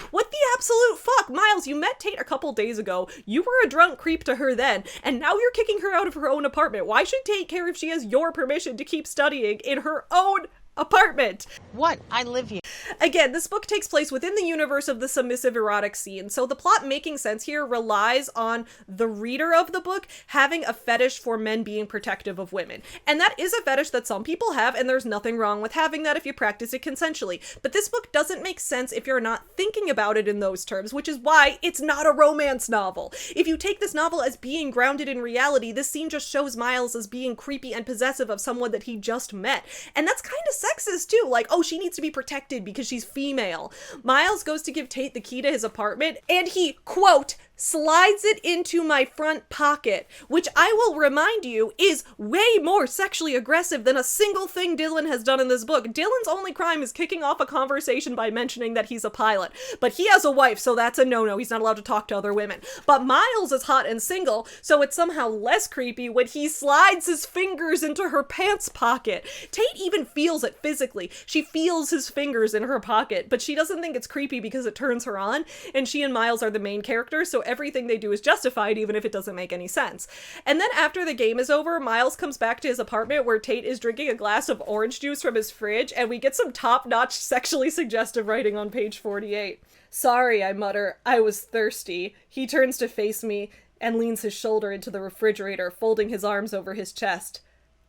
What the absolute fuck? Miles, you met Tate a couple days ago. You were a drunk creep to her then, and now you're kicking her out of her own apartment. Why should Tate care if she has your permission to keep studying in her own apartment? What? I live here. Again, this book takes place within the universe of the submissive erotic scene, so the plot making sense here relies on the reader of the book having a fetish for men being protective of women. And that is a fetish that some people have, and there's nothing wrong with having that if you practice it consensually. But this book doesn't make sense if you're not thinking about it in those terms, which is why it's not a romance novel. If you take this novel as being grounded in reality, this scene just shows Miles as being creepy and possessive of someone that he just met. And that's kind of sexist too, like, oh, she needs to be protected because she's female. Miles goes to give Tate the key to his apartment, and he, quote, slides it into my front pocket, which I will remind you is way more sexually aggressive than a single thing Dylan has done in this book. Dylan's only crime is kicking off a conversation by mentioning that he's a pilot, but he has a wife, so that's a no-no. He's not allowed to talk to other women. But Miles is hot and single, so it's somehow less creepy when he slides his fingers into her pants pocket. Tate even feels it physically. She feels his fingers in her pocket, but she doesn't think it's creepy because it turns her on, and she and Miles are the main characters, so everything they do is justified even if it doesn't make any sense. And then after the game is over, Miles comes back to his apartment where Tate is drinking a glass of orange juice from his fridge, and we get some top-notch sexually suggestive writing on page 48. Sorry, I mutter, I was thirsty. He turns to face me and leans his shoulder into the refrigerator, folding his arms over his chest.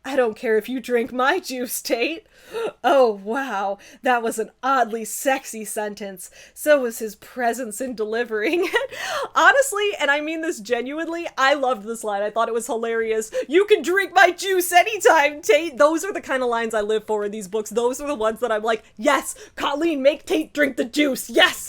I don't care if you drink my juice, Tate. Oh, wow. That was an oddly sexy sentence. So was his presence in delivering it. Honestly, and I mean this genuinely, I loved this line. I thought it was hilarious. You can drink my juice anytime, Tate. Those are the kind of lines I live for in these books. Those are the ones that I'm like, yes, Colleen, make Tate drink the juice. Yes.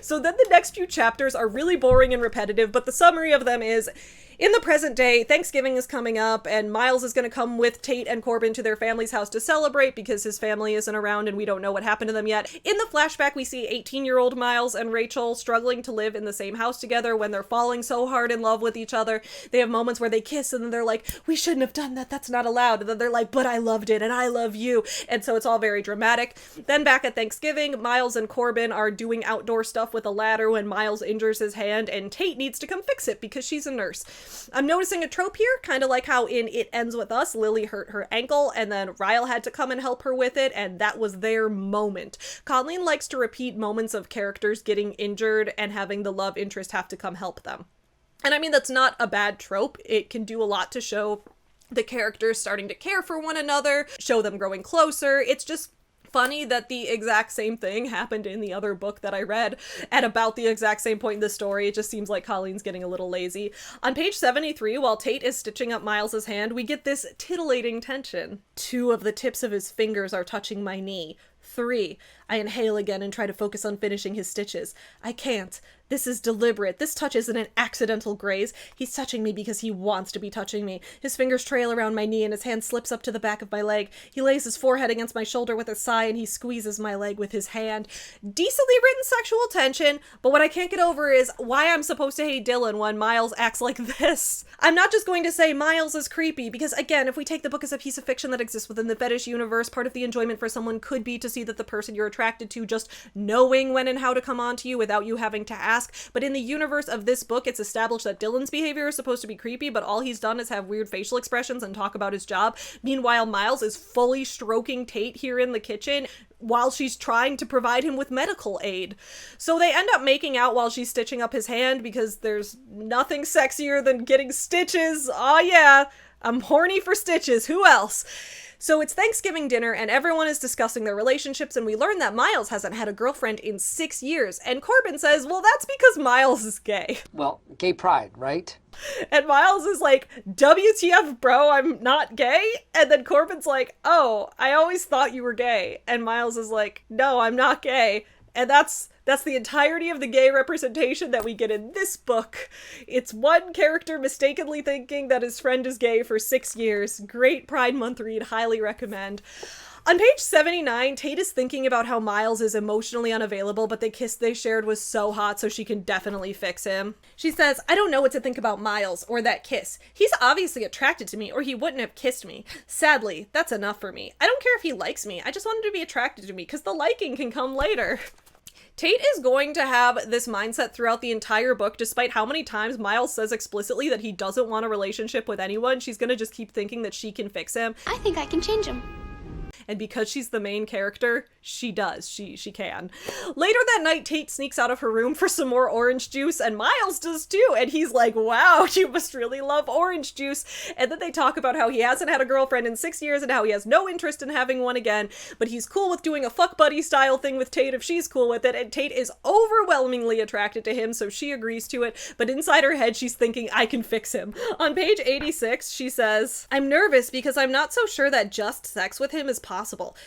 So then the next few chapters are really boring and repetitive, but the summary of them is, in the present day, Thanksgiving is coming up, and Miles is going to come with Tate and Corbin to their family's house to celebrate because his family isn't around and we don't know what happened to them yet. In the flashback, we see 18-year-old Miles and Rachel struggling to live in the same house together when they're falling so hard in love with each other. They have moments where they kiss and then they're like, we shouldn't have done that, that's not allowed. And then they're like, but I loved it and I love you. And so it's all very dramatic. Then back at Thanksgiving, Miles and Corbin are doing outdoor stuff with a ladder when Miles injures his hand and Tate needs to come fix it because she's a nurse. I'm noticing a trope here, kind of like how in It Ends With Us, Lily hurt her ankle and then Ryle had to come and help her with it, and that was their moment. Colleen likes to repeat moments of characters getting injured and having the love interest have to come help them. And I mean, that's not a bad trope. It can do a lot to show the characters starting to care for one another, show them growing closer. It's just funny that the exact same thing happened in the other book that I read at about the exact same point in the story. It just seems like Colleen's getting a little lazy. On page 73, while Tate is stitching up Miles's hand, we get this titillating tension. 2 of the tips of his fingers are touching my knee. 3. I inhale again and try to focus on finishing his stitches. I can't. This is deliberate. This touch isn't an accidental graze. He's touching me because he wants to be touching me. His fingers trail around my knee and his hand slips up to the back of my leg. He lays his forehead against my shoulder with a sigh and he squeezes my leg with his hand. Decently written sexual tension, but what I can't get over is why I'm supposed to hate Dylan when Miles acts like this. I'm not just going to say Miles is creepy, because again, if we take the book as a piece of fiction that exists within the fetish universe, part of the enjoyment for someone could be to see that the person you're attracted to just knowing when and how to come on to you without you having to ask. But in the universe of this book, it's established that Dylan's behavior is supposed to be creepy, but all he's done is have weird facial expressions and talk about his job. Meanwhile, Miles is fully stroking Tate here in the kitchen while she's trying to provide him with medical aid. So they end up making out while she's stitching up his hand, because there's nothing sexier than getting stitches. Oh yeah, I'm horny for stitches. Who else? So it's Thanksgiving dinner and everyone is discussing their relationships, and we learn that Miles hasn't had a girlfriend in 6 years. And Corbin says, well, that's because Miles is gay. Well, gay pride, right? And Miles is like, WTF, bro, I'm not gay? And then Corbin's like, oh, I always thought you were gay. And Miles is like, no, I'm not gay. And that's the entirety of the gay representation that we get in this book. It's one character mistakenly thinking that his friend is gay for 6 years. Great Pride Month read, highly recommend. On page 79, Tate is thinking about how Miles is emotionally unavailable, but the kiss they shared was so hot, so she can definitely fix him. She says, I don't know what to think about Miles, or that kiss. He's obviously attracted to me, or he wouldn't have kissed me. Sadly, that's enough for me. I don't care if he likes me, I just want him to be attracted to me, because the liking can come later. Tate is going to have this mindset throughout the entire book, despite how many times Miles says explicitly that he doesn't want a relationship with anyone. She's gonna just keep thinking that she can fix him. I think I can change him. And because she's the main character, she does. She can. Later that night, Tate sneaks out of her room for some more orange juice, and Miles does too. And he's like, wow, you must really love orange juice. And then they talk about how he hasn't had a girlfriend in 6 years and how he has no interest in having one again, but he's cool with doing a fuck buddy style thing with Tate if she's cool with it. And Tate is overwhelmingly attracted to him, so she agrees to it. But inside her head, she's thinking, I can fix him. On page 86, she says, I'm nervous because I'm not so sure that just sex with him is possible.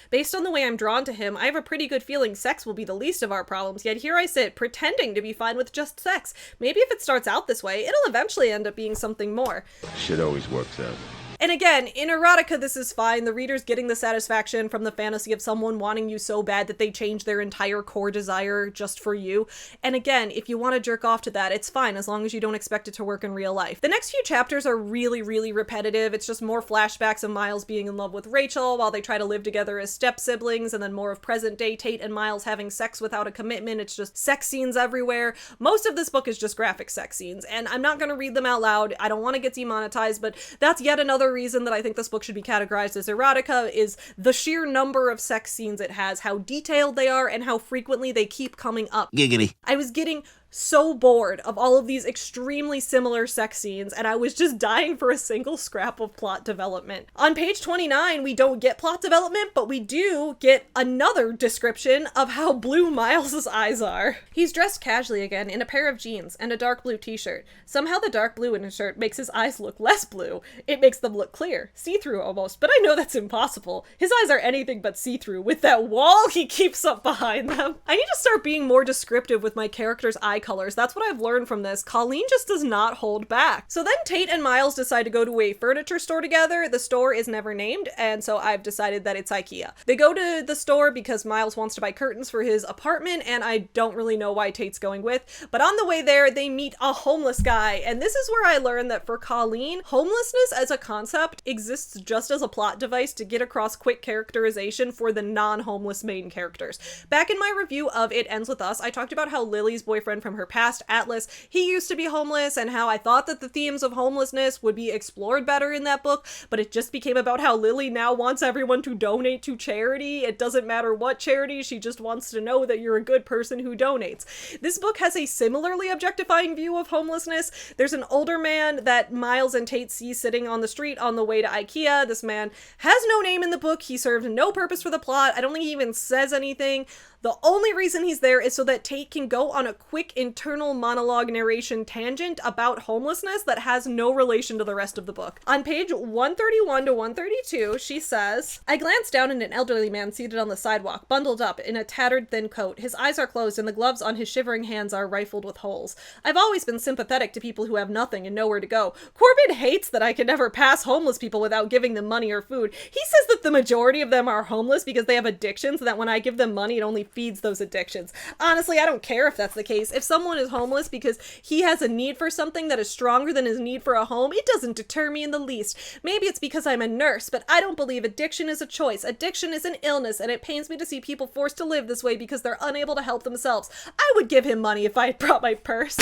Based on the way I'm drawn to him, I have a pretty good feeling sex will be the least of our problems, yet here I sit, pretending to be fine with just sex. Maybe if it starts out this way, it'll eventually end up being something more. Shit always works out. And again, in erotica, this is fine. The reader's getting the satisfaction from the fantasy of someone wanting you so bad that they change their entire core desire just for you. And again, if you want to jerk off to that, it's fine, as long as you don't expect it to work in real life. The next few chapters are really, really repetitive. It's just more flashbacks of Miles being in love with Rachel while they try to live together as step-siblings, and then more of present-day Tate and Miles having sex without a commitment. It's just sex scenes everywhere. Most of this book is just graphic sex scenes, and I'm not going to read them out loud. I don't want to get demonetized, but that's yet another reason that I think this book should be categorized as erotica, is the sheer number of sex scenes it has, how detailed they are, and how frequently they keep coming up. Giggity. I was getting so bored of all of these extremely similar sex scenes, and I was just dying for a single scrap of plot development. On page 29, we don't get plot development, but we do get another description of how blue Miles's eyes are. He's dressed casually again in a pair of jeans and a dark blue t-shirt. Somehow the dark blue in his shirt makes his eyes look less blue. It makes them look clear, see-through almost, but I know that's impossible. His eyes are anything but see-through with that wall he keeps up behind them. I need to start being more descriptive with my character's eye colors. That's what I've learned from this. Colleen just does not hold back. So then Tate and Miles decide to go to a furniture store together. The store is never named, and so I've decided that it's IKEA. They go to the store because Miles wants to buy curtains for his apartment, and I don't really know why Tate's going with. But on the way there, they meet a homeless guy, and this is where I learned that for Colleen, homelessness as a concept exists just as a plot device to get across quick characterization for the non-homeless main characters. Back in my review of It Ends With Us, I talked about how Lily's boyfriend from her past, Atlas. He used to be homeless, and how I thought that the themes of homelessness would be explored better in that book, but it just became about how Lily now wants everyone to donate to charity. It doesn't matter what charity, she just wants to know that you're a good person who donates. This book has a similarly objectifying view of homelessness. There's an older man that Miles and Tate see sitting on the street on the way to IKEA. This man has no name in the book. He served no purpose for the plot. I don't think he even says anything. The only reason he's there is so that Tate can go on a quick internal monologue narration tangent about homelessness that has no relation to the rest of the book. On page 131 to 132, she says, I glanced down at an elderly man seated on the sidewalk, bundled up in a tattered thin coat. His eyes are closed and the gloves on his shivering hands are rifled with holes. I've always been sympathetic to people who have nothing and nowhere to go. Corbin hates that I can never pass homeless people without giving them money or food. He says that the majority of them are homeless because they have addictions, and that when I give them money, it only feeds those addictions. Honestly, I don't care if that's the case. If someone is homeless because he has a need for something that is stronger than his need for a home, it doesn't deter me in the least. Maybe it's because I'm a nurse, but I don't believe addiction is a choice. Addiction is an illness, and it pains me to see people forced to live this way because they're unable to help themselves. I would give him money if I had brought my purse.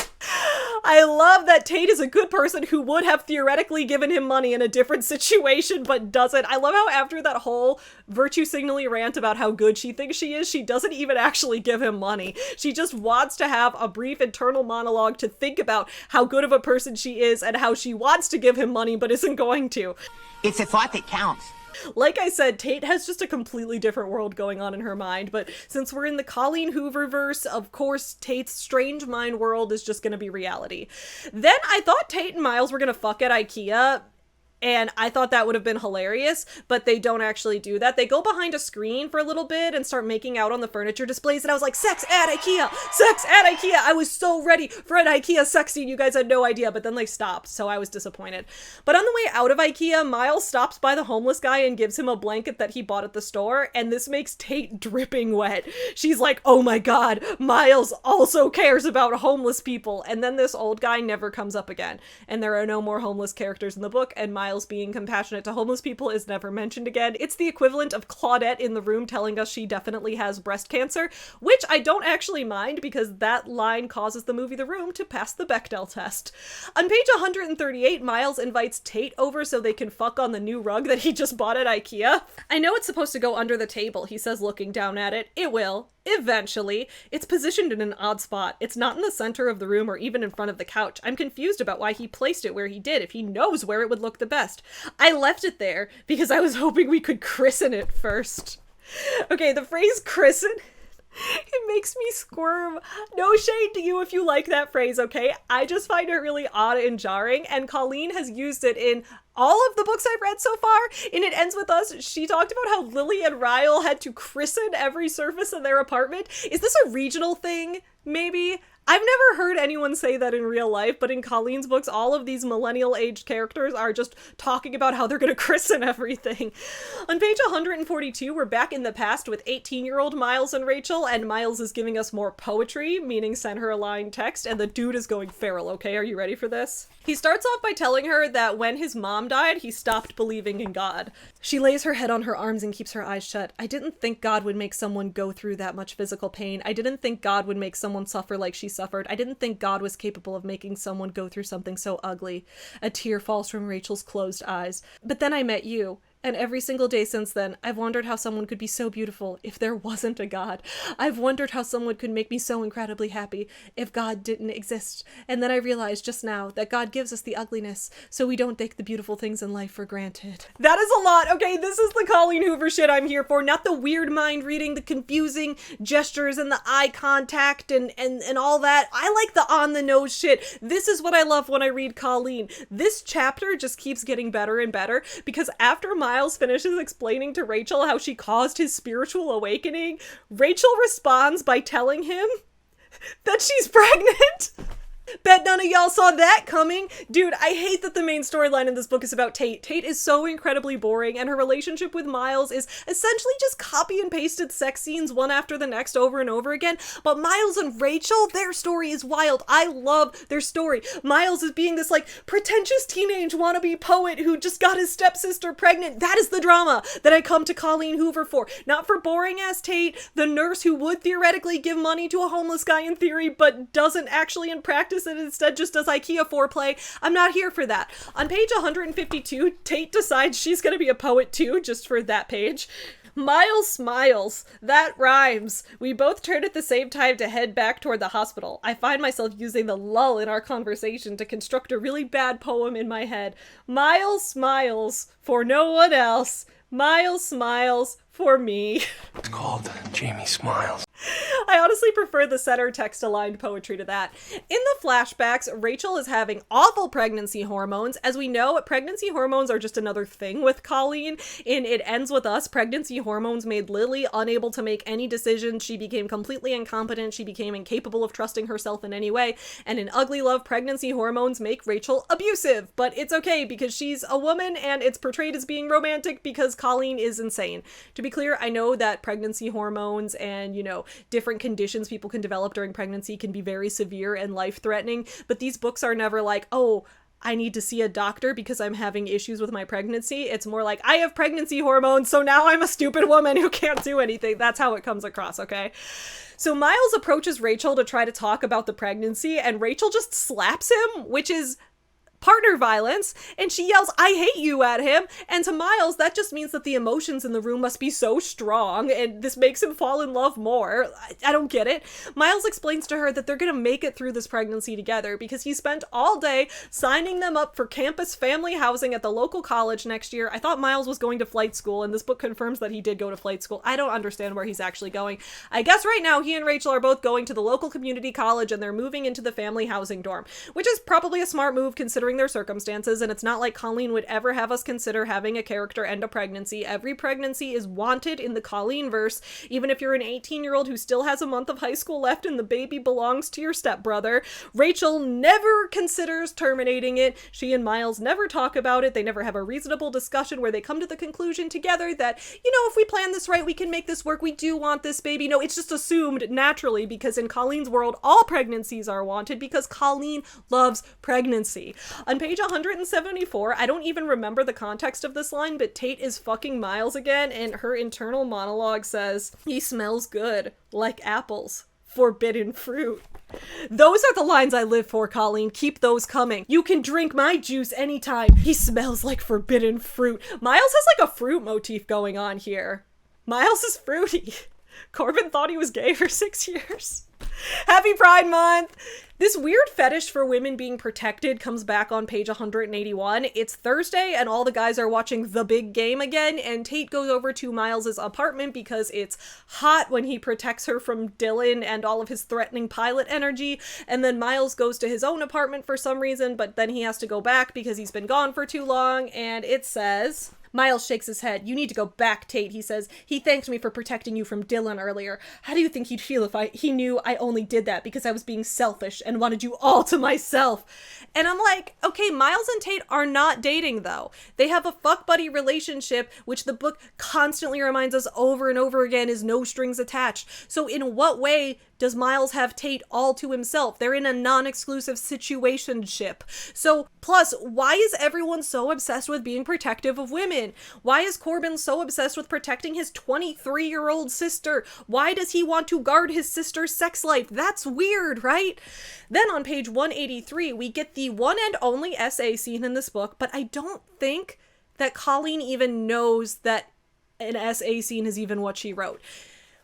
I love that Tate is a good person who would have theoretically given him money in a different situation, but doesn't. I love how after that whole virtue signaling rant about how good she thinks she is, she doesn't even actually give him money. She just wants to have a brief internal monologue to think about how good of a person she is and how she wants to give him money but isn't going to. It's a thought that counts. Like I said, Tate has just a completely different world going on in her mind, but since we're in the Colleen Hoover verse, of course, Tate's strange mind world is just gonna be reality. Then I thought Tate and Miles were gonna fuck at IKEA, and I thought that would have been hilarious, but they don't actually do that. They go behind a screen for a little bit and start making out on the furniture displays, and I was like, sex at IKEA! Sex at IKEA! I was so ready for an IKEA sex scene, you guys had no idea, but then they stopped, so I was disappointed. But on the way out of IKEA, Miles stops by the homeless guy and gives him a blanket that he bought at the store, and this makes Tate dripping wet. She's like, oh my god, Miles also cares about homeless people, and then this old guy never comes up again, and there are no more homeless characters in the book, and Miles being compassionate to homeless people is never mentioned again. It's the equivalent of Claudette in the room telling us she definitely has breast cancer, which I don't actually mind because that line causes the movie The Room to pass the Bechdel test. On page 138, Miles invites Tate over so they can fuck on the new rug that he just bought at IKEA. I know it's supposed to go under the table, he says, looking down at it. It will. Eventually. It's positioned in an odd spot. It's not in the center of the room or even in front of the couch. I'm confused about why he placed it where he did, if he knows where it would look the best. I left it there because I was hoping we could christen it first. Okay, the phrase christen, it makes me squirm. No shade to you if you like that phrase, okay? I just find it really odd and jarring, and Colleen has used it in all of the books I've read so far. In It Ends With Us, she talked about how Lily and Ryle had to christen every surface in their apartment. Is this a regional thing, maybe? I've never heard anyone say that in real life, but in Colleen's books, all of these millennial-aged characters are just talking about how they're gonna christen everything. On page 142, we're back in the past with 18-year-old Miles and Rachel, and Miles is giving us more poetry, meaning send her a line text, and the dude is going feral, okay? Are you ready for this? He starts off by telling her that when his mom died, he stopped believing in God. She lays her head on her arms and keeps her eyes shut. I didn't think God would make someone go through that much physical pain. I didn't think God would make someone suffer like she suffered. I didn't think God was capable of making someone go through something so ugly. A tear falls from Rachel's closed eyes. But then I met you. And every single day since then, I've wondered how someone could be so beautiful if there wasn't a God. I've wondered how someone could make me so incredibly happy if God didn't exist. And then I realized just now that God gives us the ugliness, so we don't take the beautiful things in life for granted. That is a lot. Okay, this is the Colleen Hoover shit I'm here for, not the weird mind reading, the confusing gestures and the eye contact and all that. I like the on-the-nose shit. This is what I love when I read Colleen. This chapter just keeps getting better and better because after Miles finishes explaining to Rachel how she caused his spiritual awakening, Rachel responds by telling him that she's pregnant. Bet none of y'all saw that coming. Dude, I hate that the main storyline in this book is about Tate. Tate is so incredibly boring, and her relationship with Miles is essentially just copy and pasted sex scenes one after the next over and over again. But Miles and Rachel, their story is wild. I love their story. Miles is being this like pretentious teenage wannabe poet who just got his stepsister pregnant. That is the drama that I come to Colleen Hoover for. Not for boring ass Tate, the nurse who would theoretically give money to a homeless guy in theory, but doesn't actually in practice and instead just does IKEA foreplay. I'm not here for that. On page 152, Tate decides she's gonna be a poet too, just for that page. Miles smiles. That rhymes. We both turn at the same time to head back toward the hospital. I find myself using the lull in our conversation to construct a really bad poem in my head. Miles smiles for no one else. Miles smiles for me. It's called Jamie Smiles. I honestly prefer the center text-aligned poetry to that. In the flashbacks, Rachel is having awful pregnancy hormones. As we know, pregnancy hormones are just another thing with Colleen. In It Ends With Us, pregnancy hormones made Lily unable to make any decisions. She became completely incompetent. She became incapable of trusting herself in any way. And in Ugly Love, pregnancy hormones make Rachel abusive. But it's okay because she's a woman and it's portrayed as being romantic because Colleen is insane. To be clear, I know that pregnancy hormones and, different conditions people can develop during pregnancy can be very severe and life-threatening, but these books are never like, oh, I need to see a doctor because I'm having issues with my pregnancy. It's more like, I have pregnancy hormones, so now I'm a stupid woman who can't do anything. That's how it comes across, okay? So Miles approaches Rachel to try to talk about the pregnancy, and Rachel just slaps him, which is partner violence, and she yells, "I hate you" at him, and to Miles, that just means that the emotions in the room must be so strong, and this makes him fall in love more. I don't get it. Miles explains to her that they're gonna make it through this pregnancy together because he spent all day signing them up for campus family housing at the local college next year. I thought Miles was going to flight school, and this book confirms that he did go to flight school. I don't understand where he's actually going. I guess right now he and Rachel are both going to the local community college, and they're moving into the family housing dorm, which is probably a smart move considering their circumstances, and it's not like Colleen would ever have us consider having a character end a pregnancy. Every pregnancy is wanted in the Colleen verse, even if you're an 18-year-old who still has a month of high school left and the baby belongs to your stepbrother. Rachel never considers terminating it. She and Miles never talk about it. They never have a reasonable discussion where they come to the conclusion together that, if we plan this right, we can make this work. We do want this baby. No, it's just assumed naturally because in Colleen's world, all pregnancies are wanted because Colleen loves pregnancy. On page 174, I don't even remember the context of this line, but Tate is fucking Miles again, and her internal monologue says, "He smells good, like apples. Forbidden fruit." Those are the lines I live for, Colleen. Keep those coming. You can drink my juice anytime. He smells like forbidden fruit. Miles has like a fruit motif going on here. Miles is fruity. Corbin thought he was gay for 6 years. Happy Pride Month! This weird fetish for women being protected comes back on page 181. It's Thursday and all the guys are watching The Big Game again, and Tate goes over to Miles's apartment because it's hot when he protects her from Dylan and all of his threatening pilot energy, and then Miles goes to his own apartment for some reason, but then he has to go back because he's been gone for too long, and it says... Miles shakes his head. "You need to go back, Tate," he says. "He thanked me for protecting you from Dylan earlier. How do you think he'd feel if he knew I only did that because I was being selfish and wanted you all to myself?" And I'm like, okay, Miles and Tate are not dating, though. They have a fuck buddy relationship, which the book constantly reminds us over and over again is no strings attached. So in what way does Miles have Tate all to himself? They're in a non-exclusive situationship. So, plus, why is everyone so obsessed with being protective of women? Why is Corbin so obsessed with protecting his 23-year-old sister? Why does he want to guard his sister's sex life? That's weird, right? Then on page 183, we get the one and only essay scene in this book, but I don't think that Colleen even knows that an essay scene is even what she wrote.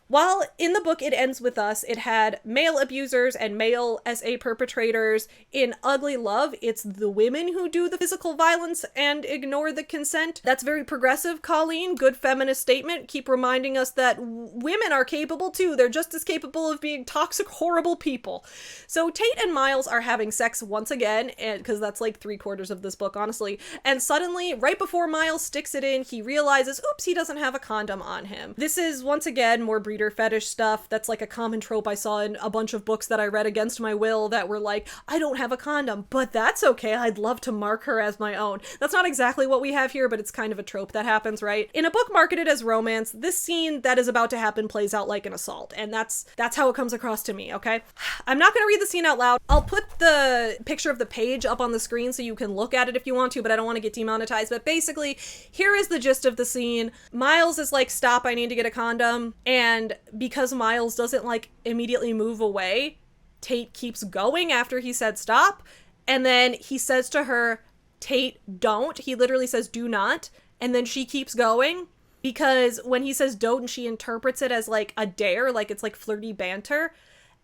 While in the book It Ends With Us, it had male abusers and male SA perpetrators. In Ugly Love, it's the women who do the physical violence and ignore the consent. That's very progressive, Colleen. Good feminist statement. Keep reminding us that women are capable too. They're just as capable of being toxic, horrible people. So Tate and Miles are having sex once again, and because that's like 3/4 of this book, honestly. And suddenly, right before Miles sticks it in, he realizes, oops, he doesn't have a condom on him. This is once again more breeder reader fetish stuff. That's like a common trope I saw in a bunch of books that I read against my will that were like, I don't have a condom, but that's okay. I'd love to mark her as my own. That's not exactly what we have here, but it's kind of a trope that happens, right? In a book marketed as romance, this scene that is about to happen plays out like an assault, and that's how it comes across to me, okay? I'm not going to read the scene out loud. I'll put the picture of the page up on the screen so you can look at it if you want to, but I don't want to get demonetized. But basically, here is the gist of the scene. Miles is like, stop, I need to get a condom. And because Miles doesn't like immediately move away, Tate keeps going after he said stop. And then he says to her, Tate, don't. He literally says, do not. And then she keeps going. Because when he says don't, she interprets it as like a dare, like it's like flirty banter.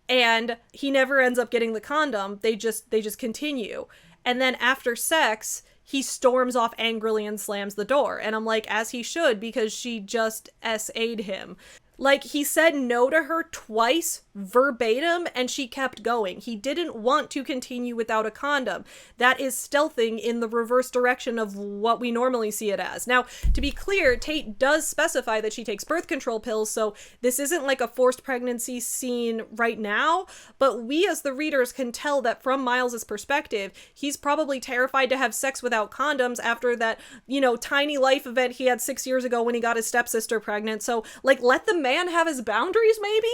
And he never ends up getting the condom. They just continue. And then after sex, he storms off angrily and slams the door. And I'm like, as he should, because she just SA'd him. Like, he said no to her twice, verbatim, and she kept going. He didn't want to continue without a condom. That is stealthing in the reverse direction of what we normally see it as. Now, to be clear, Tate does specify that she takes birth control pills, so this isn't like a forced pregnancy scene right now, but we as the readers can tell that from Miles's perspective, he's probably terrified to have sex without condoms after that, tiny life event he had 6 years ago when he got his stepsister pregnant. So, like, let the man have his boundaries, maybe?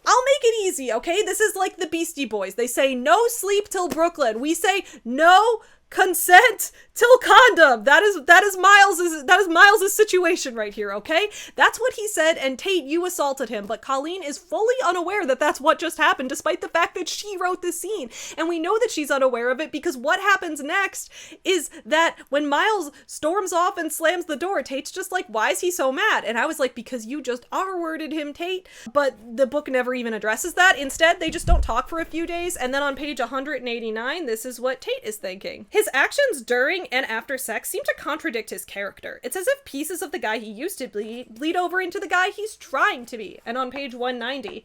I'll make it easy, okay? This is like the Beastie Boys. They say no sleep till Brooklyn. We say no consent till condom. That is Miles's situation right here, okay? That's what he said, and Tate, you assaulted him, but Colleen is fully unaware that that's what just happened, despite the fact that she wrote the scene. And we know that she's unaware of it because what happens next is that when Miles storms off and slams the door, Tate's just like, why is he so mad? And I was like, because you just R-worded him, Tate. But the book never even addresses that. Instead, they just don't talk for a few days, and then on page 189, this is what Tate is thinking. His actions during and after sex seem to contradict his character. It's as if pieces of the guy he used to be bleed over into the guy he's trying to be. And on page 190,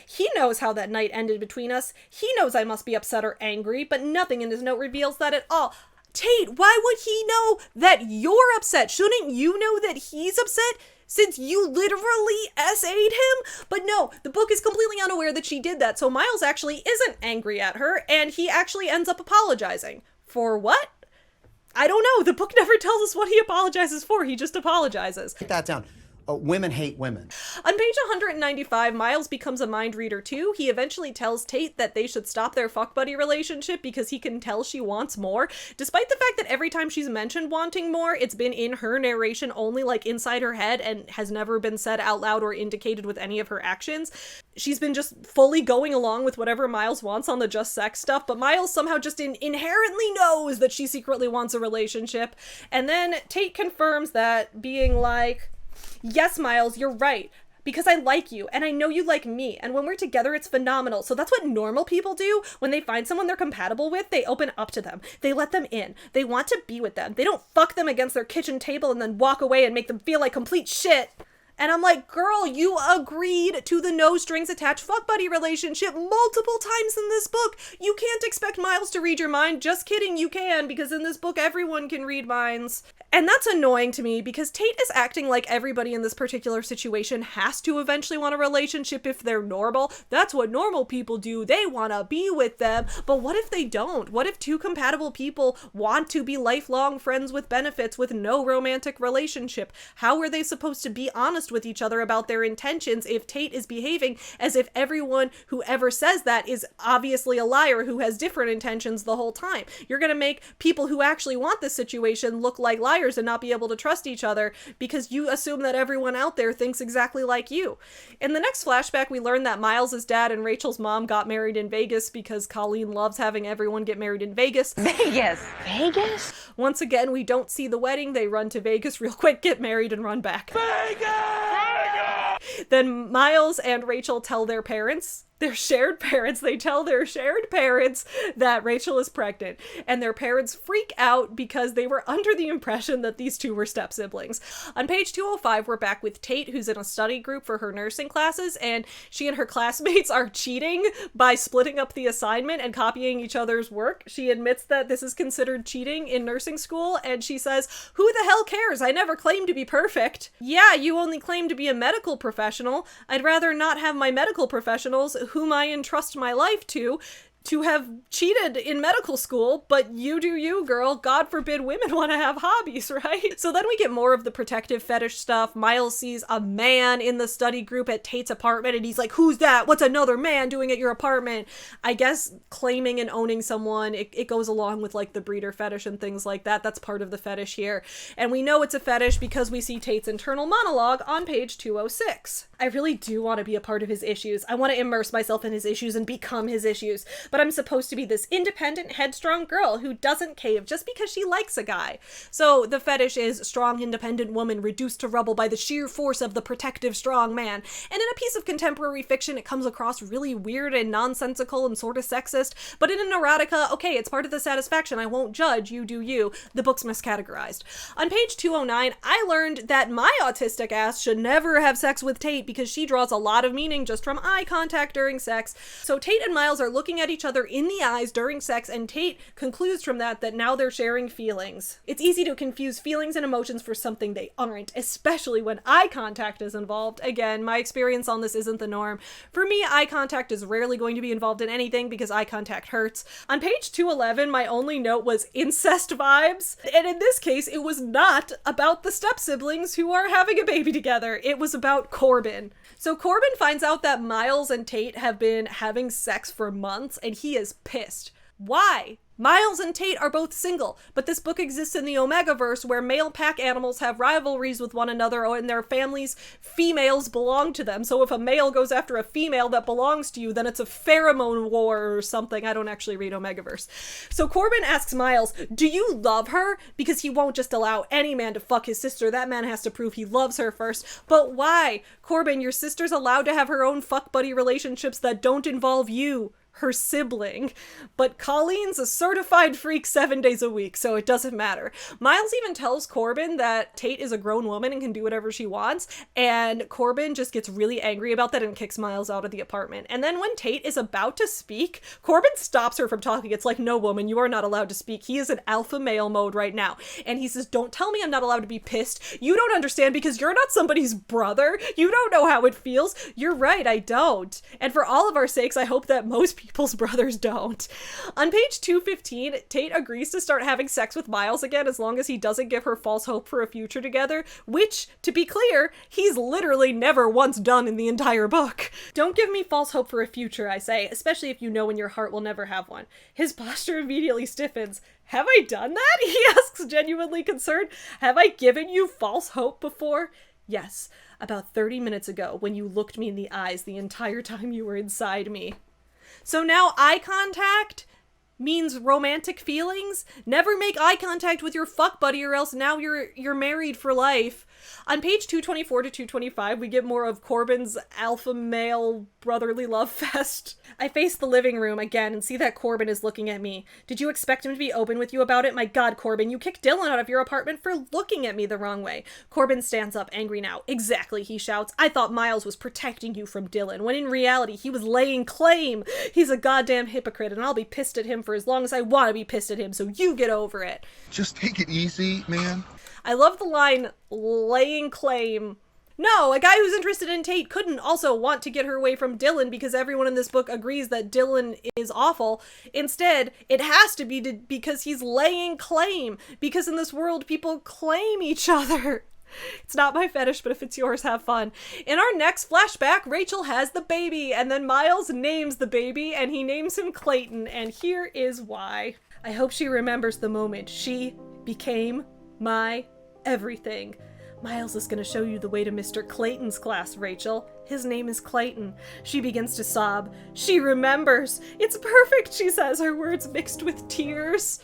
he knows how that night ended between us. He knows I must be upset or angry, but nothing in his note reveals that at all. Tate, why would he know that you're upset? Shouldn't you know that he's upset? Since you literally SA'd him? But no, the book is completely unaware that she did that, so Miles actually isn't angry at her, and he actually ends up apologizing. For what? I don't know. The book never tells us what he apologizes for. He just apologizes. Write that down. Women hate women. On page 195, Miles becomes a mind reader too. He eventually tells Tate that they should stop their fuck buddy relationship because he can tell she wants more, despite the fact that every time she's mentioned wanting more, it's been in her narration only, like inside her head, and has never been said out loud or indicated with any of her actions. She's been just fully going along with whatever Miles wants on the just sex stuff, but Miles somehow just inherently knows that she secretly wants a relationship. And then Tate confirms that, being like, yes, Miles, you're right, because I like you, and I know you like me, and when we're together, it's phenomenal. So that's what normal people do. When they find someone they're compatible with, they open up to them. They let them in. They want to be with them. They don't fuck them against their kitchen table and then walk away and make them feel like complete shit. And I'm like, girl, you agreed to the no strings attached fuck buddy relationship multiple times in this book. You can't expect Miles to read your mind. Just kidding, you can, because in this book, everyone can read minds. And that's annoying to me because Tate is acting like everybody in this particular situation has to eventually want a relationship if they're normal. That's what normal people do. They want to be with them. But what if they don't? What if two compatible people want to be lifelong friends with benefits with no romantic relationship? How are they supposed to be honest with each other about their intentions if Tate is behaving as if everyone who ever says that is obviously a liar who has different intentions the whole time? You're going to make people who actually want this situation look like liars and not be able to trust each other because you assume that everyone out there thinks exactly like you. In the next flashback, we learn that Miles's dad and Rachel's mom got married in Vegas because Colleen loves having everyone get married in Vegas. Vegas? Once again, we don't see the wedding. They run to Vegas real quick, get married, and run back. Vegas! Then Miles and Rachel tell their parents Their shared parents, they tell their shared parents that Rachel is pregnant, and their parents freak out because they were under the impression that these two were step siblings. On page 205, we're back with Tate, who's in a study group for her nursing classes, and she and her classmates are cheating by splitting up the assignment and copying each other's work. She admits that this is considered cheating in nursing school, and she says, "Who the hell cares? I never claimed to be perfect." Yeah, you only claim to be a medical professional. I'd rather not have my medical professionals, whom I entrust my life to have cheated in medical school, but you do you, girl. God forbid women want to have hobbies, right? So then we get more of the protective fetish stuff. Miles sees a man in the study group at Tate's apartment, and he's like, "Who's that? What's another man doing at your apartment?" I guess claiming and owning someone, it goes along with like the breeder fetish and things like that. That's part of the fetish here. And we know it's a fetish because we see Tate's internal monologue on page 206. I really do want to be a part of his issues. I want to immerse myself in his issues and become his issues. But I'm supposed to be this independent, headstrong girl who doesn't cave just because she likes a guy. So the fetish is strong, independent woman reduced to rubble by the sheer force of the protective, strong man. And in a piece of contemporary fiction, it comes across really weird and nonsensical and sort of sexist. But in an erotica, okay, it's part of the satisfaction. I won't judge. You do you. The book's miscategorized. On page 209, I learned that my autistic ass should never have sex with Tate because she draws a lot of meaning just from eye contact during sex. So Tate and Miles are looking at each other in the eyes during sex, and Tate concludes from that now they're sharing feelings. It's easy to confuse feelings and emotions for something they aren't, especially when eye contact is involved. Again, my experience on this isn't the norm. For me, eye contact is rarely going to be involved in anything because eye contact hurts. On page 211, my only note was incest vibes, and in this case, it was not about the step-siblings who are having a baby together. It was about Corbin. So Corbin finds out that Miles and Tate have been having sex for months, and he is pissed. Why? Miles and Tate are both single, but this book exists in the Omegaverse where male pack animals have rivalries with one another and their families' females belong to them. So if a male goes after a female that belongs to you, then it's a pheromone war or something. I don't actually read Omegaverse. So Corbin asks Miles, "Do you love her?" Because he won't just allow any man to fuck his sister. That man has to prove he loves her first. But why? Corbin, your sister's allowed to have her own fuck buddy relationships that don't involve you, her sibling. But Colleen's a certified freak 7 days a week, so it doesn't matter. Miles even tells Corbin that Tate is a grown woman and can do whatever she wants, and Corbin just gets really angry about that and kicks Miles out of the apartment. And then when Tate is about to speak, Corbin stops her from talking. It's like, "No, woman, you are not allowed to speak." He is in alpha male mode right now. And he says, "Don't tell me I'm not allowed to be pissed. You don't understand because you're not somebody's brother. You don't know how it feels." You're right, I don't. And for all of our sakes, I hope that most people's brothers don't. On page 215, Tate agrees to start having sex with Miles again as long as he doesn't give her false hope for a future together, which, to be clear, he's literally never once done in the entire book. Don't give me false hope for a future, I say, especially if you know in your heart will never have one. His posture immediately stiffens. "Have I done that?" he asks, genuinely concerned. "Have I given you false hope before?" "Yes, about 30 minutes ago when you looked me in the eyes the entire time you were inside me." So now eye contact means romantic feelings? Never make eye contact with your fuck buddy or else now you're married for life. On page 224 to 225, we get more of Corbin's alpha male brotherly love fest. I face the living room again and see that Corbin is looking at me. "Did you expect him to be open with you about it? My God, Corbin, you kicked Dylan out of your apartment for looking at me the wrong way." Corbin stands up, angry now. "Exactly," he shouts. "I thought Miles was protecting you from Dylan, when in reality he was laying claim. He's a goddamn hypocrite, and I'll be pissed at him for as long as I want to be pissed at him, so you get over it." Just take it easy, man. I love the line, "laying claim." No, a guy who's interested in Tate couldn't also want to get her away from Dylan because everyone in this book agrees that Dylan is awful. Instead, it has to be because he's laying claim. Because in this world, people claim each other. It's not my fetish, but if it's yours, have fun. In our next flashback, Rachel has the baby, and then Miles names the baby, and he names him Clayton, and here is why. I hope she remembers the moment she became my everything. Miles is going to show you the way to Mr. Clayton's class, Rachel. His name is Clayton. She begins to sob. She remembers. It's perfect, she says, her words mixed with tears.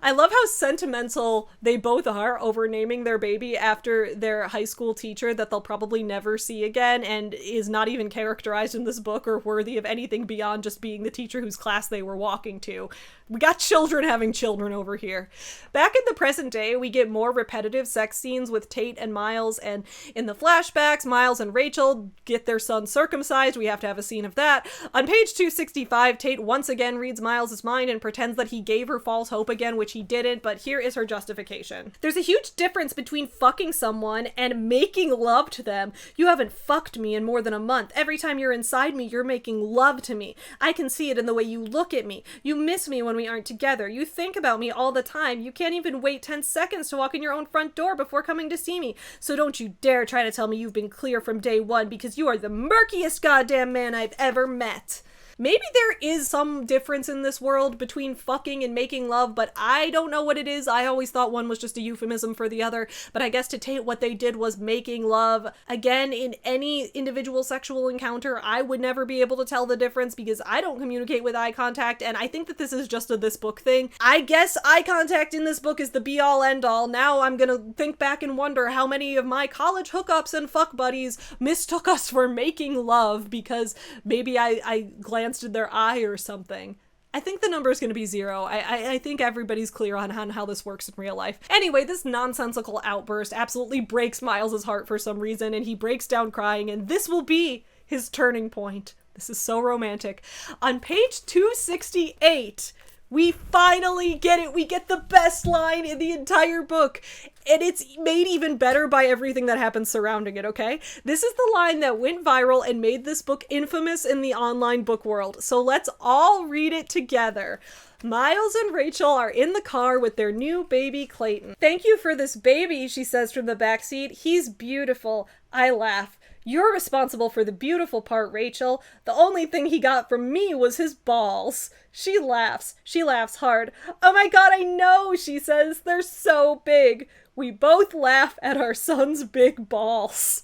I love how sentimental they both are over naming their baby after their high school teacher that they'll probably never see again and is not even characterized in this book or worthy of anything beyond just being the teacher whose class they were walking to. We got children having children over here. Back in the present day, we get more repetitive sex scenes with Tate and Miles, and in the flashbacks, Miles and Rachel get their son circumcised. We have to have a scene of that. On page 265, Tate once again reads Miles's mind and pretends that he gave her false hope again, which he didn't, but here is her justification. There's a huge difference between fucking someone and making love to them. You haven't fucked me in more than a month. Every time you're inside me, you're making love to me. I can see it in the way you look at me. You miss me when we aren't together. You think about me all the time. You can't even wait 10 seconds to walk in your own front door before coming to see me. So don't you dare try to tell me you've been clear from day one, because you are the murkiest goddamn man I've ever met. Maybe there is some difference in this world between fucking and making love, but I don't know what it is. I always thought one was just a euphemism for the other, but I guess to Tate what they did was making love. Again, in any individual sexual encounter, I would never be able to tell the difference because I don't communicate with eye contact, and I think that this is just a this book thing. I guess eye contact in this book is the be-all end-all. Now I'm gonna think back and wonder how many of my college hookups and fuck buddies mistook us for making love because maybe I glanced at their eye or something. I think the number is going to be 0. I think everybody's clear on how this works in real life. Anyway, this nonsensical outburst absolutely breaks Miles's heart for some reason, and he breaks down crying, and this will be his turning point. This is so romantic. On page 268, we finally get it. We get the best line in the entire book. And it's made even better by everything that happens surrounding it, okay? This is the line that went viral and made this book infamous in the online book world. So let's all read it together. Miles and Rachel are in the car with their new baby, Clayton. "Thank you for this baby," she says from the backseat. "He's beautiful." I laugh. "You're responsible for the beautiful part, Rachel. The only thing he got from me was his balls." She laughs. She laughs hard. "Oh my god, I know," she says. "They're so big." We both laugh at our son's big balls.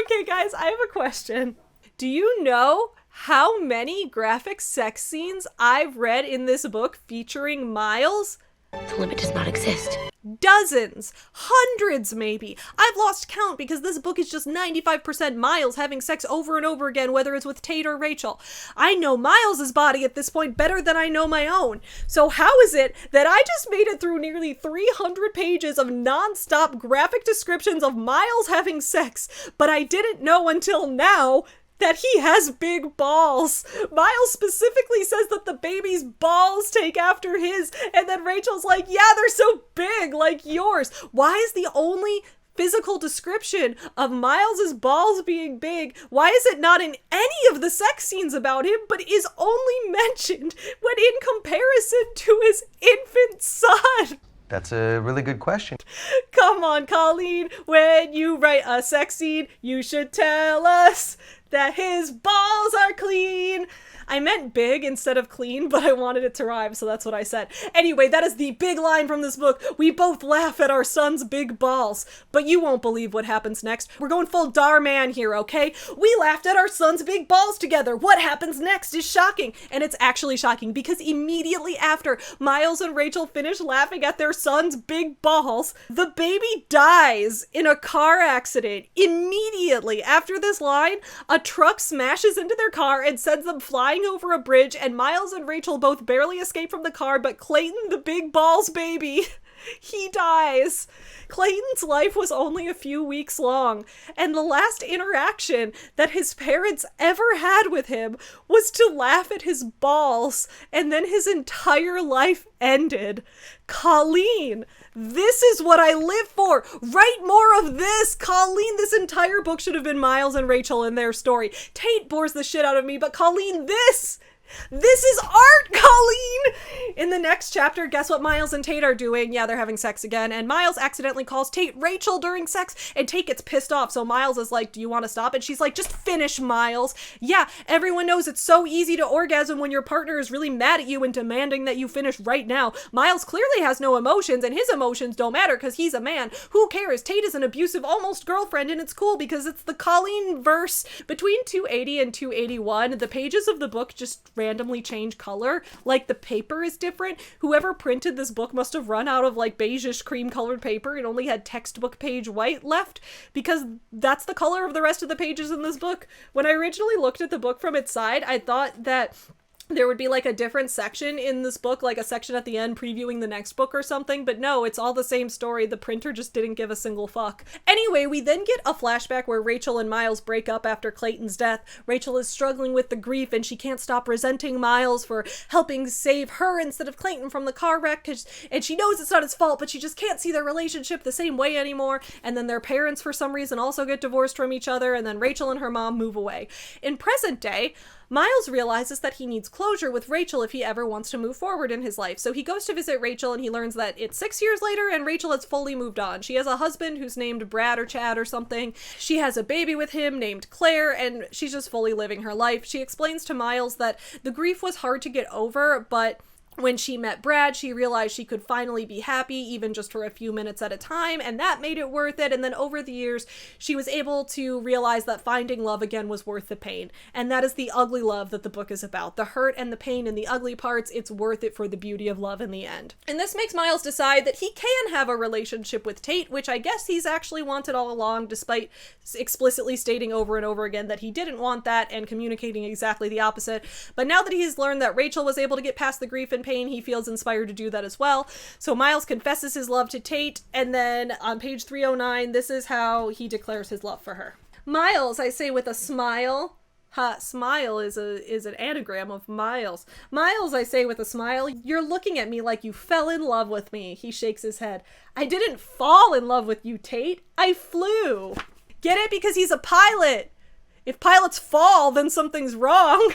Okay, guys, I have a question. Do you know how many graphic sex scenes I've read in this book featuring Miles? The limit does not exist. Dozens, hundreds maybe. I've lost count because this book is just 95% Miles having sex over and over again, whether it's with Tate or Rachel. I know Miles's body at this point better than I know my own. So how is it that I just made it through nearly 300 pages of non-stop graphic descriptions of Miles having sex, but I didn't know until now that he has big balls? Miles specifically says that the baby's balls take after his, and then Rachel's like, yeah, they're so big, like yours. Why is the only physical description of Miles's balls being big, why is it not in any of the sex scenes about him, but is only mentioned when in comparison to his infant son? That's a really good question. Come on, Colleen, when you write a sex scene, you should tell us that his balls are clean. I meant big instead of clean, but I wanted it to rhyme, so that's what I said. Anyway, that is the big line from this book. We both laugh at our son's big balls. But you won't believe what happens next. We're going full Darman here, okay? We laughed at our son's big balls together. What happens next is shocking. And it's actually shocking because immediately after Miles and Rachel finish laughing at their son's big balls, the baby dies in a car accident. Immediately after this line, a truck smashes into their car and sends them flying over a bridge, and Miles and Rachel both barely escape from the car, but Clayton, the big balls baby, he dies. Clayton's life was only a few weeks long, and the last interaction that his parents ever had with him was to laugh at his balls, and then his entire life ended. Colleen, this is what I live for. Write more of this. Colleen, this entire book should have been Miles and Rachel and their story. Tate bores the shit out of me, but Colleen, this is art, Colleen! In the next chapter, guess what Miles and Tate are doing? Yeah, they're having sex again, and Miles accidentally calls Tate Rachel during sex, and Tate gets pissed off, so Miles is like, do you want to stop? And she's like, just finish, Miles. Yeah, everyone knows it's so easy to orgasm when your partner is really mad at you and demanding that you finish right now. Miles clearly has no emotions, and his emotions don't matter because he's a man. Who cares? Tate is an abusive almost girlfriend, and it's cool because it's the Colleen verse. Between 280 and 281, the pages of the book just randomly change color, like the paper is different. whoever printed this book must have run out of like beigeish cream colored paper and only had textbook page white left, because that's the color of the rest of the pages in this book. When I originally looked at the book from its side, I thought that there would be like a different section in this book, like a section at the end previewing the next book or something, but no, it's all the same story. The printer just didn't give a single fuck. Anyway, we then get a flashback where Rachel and Miles break up after Clayton's death. Rachel is struggling with the grief and she can't stop resenting Miles for helping save her instead of Clayton from the car wreck, and she knows it's not his fault, but she just can't see their relationship the same way anymore. And then their parents for some reason also get divorced from each other, and then Rachel and her mom move away. In present day, Miles realizes that he needs closure with Rachel if he ever wants to move forward in his life. So he goes to visit Rachel and he learns that it's 6 years later and Rachel has fully moved on. She has a husband who's named Brad or Chad or something. She has a baby with him named Claire, and she's just fully living her life. She explains to Miles that the grief was hard to get over, but when she met Brad, she realized she could finally be happy, even just for a few minutes at a time, and that made it worth it. And then over the years, she was able to realize that finding love again was worth the pain. And that is the ugly love that the book is about. The hurt and the pain and the ugly parts, it's worth it for the beauty of love in the end. And this makes Miles decide that he can have a relationship with Tate, which I guess he's actually wanted all along, despite explicitly stating over and over again that he didn't want that and communicating exactly the opposite. But now that he's learned that Rachel was able to get past the grief and pain, he feels inspired to do that as well. So Miles confesses his love to Tate, and then on page 309, this is how he declares his love for her. Miles, I say with a smile. Smile is an anagram of Miles. Miles, I say with a smile, you're looking at me like you fell in love with me. He shakes his head. I didn't fall in love with you, Tate. I flew. Get it? Because he's a pilot. If pilots fall, then something's wrong.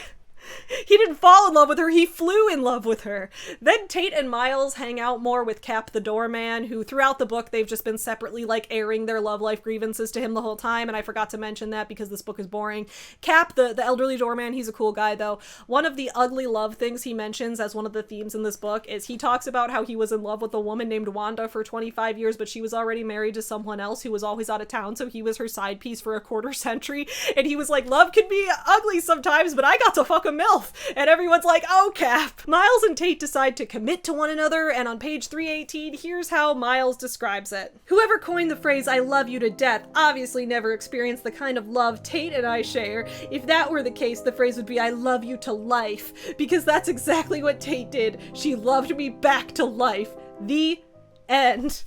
He didn't fall in love with her, he flew in love with her. Then Tate and Miles hang out more with Cap the doorman, who throughout the book they've just been separately like airing their love life grievances to him the whole time, and I forgot to mention that because this book is boring. Cap, the elderly doorman, he's a cool guy though. One of the ugly love things he mentions as one of the themes in this book is he talks about how he was in love with a woman named Wanda for 25 years, but she was already married to someone else who was always out of town, so he was her side piece for a quarter century, and he was like, love can be ugly sometimes, but I got to fuck a MILF. And everyone's like, oh, Cap. Miles and Tate decide to commit to one another, and on page 318, here's how Miles describes it. Whoever coined the phrase, I love you to death, obviously never experienced the kind of love Tate and I share. If that were the case, the phrase would be, I love you to life, because that's exactly what Tate did. She loved me back to life. The end.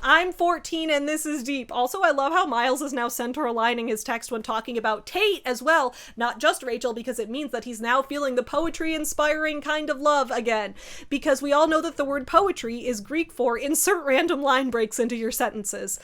I'm 14 and this is deep. Also, I love how Miles is now center aligning his text when talking about Tate as well, not just Rachel, because it means that he's now feeling the poetry inspiring kind of love again. Because we all know that the word poetry is Greek for insert random line breaks into your sentences.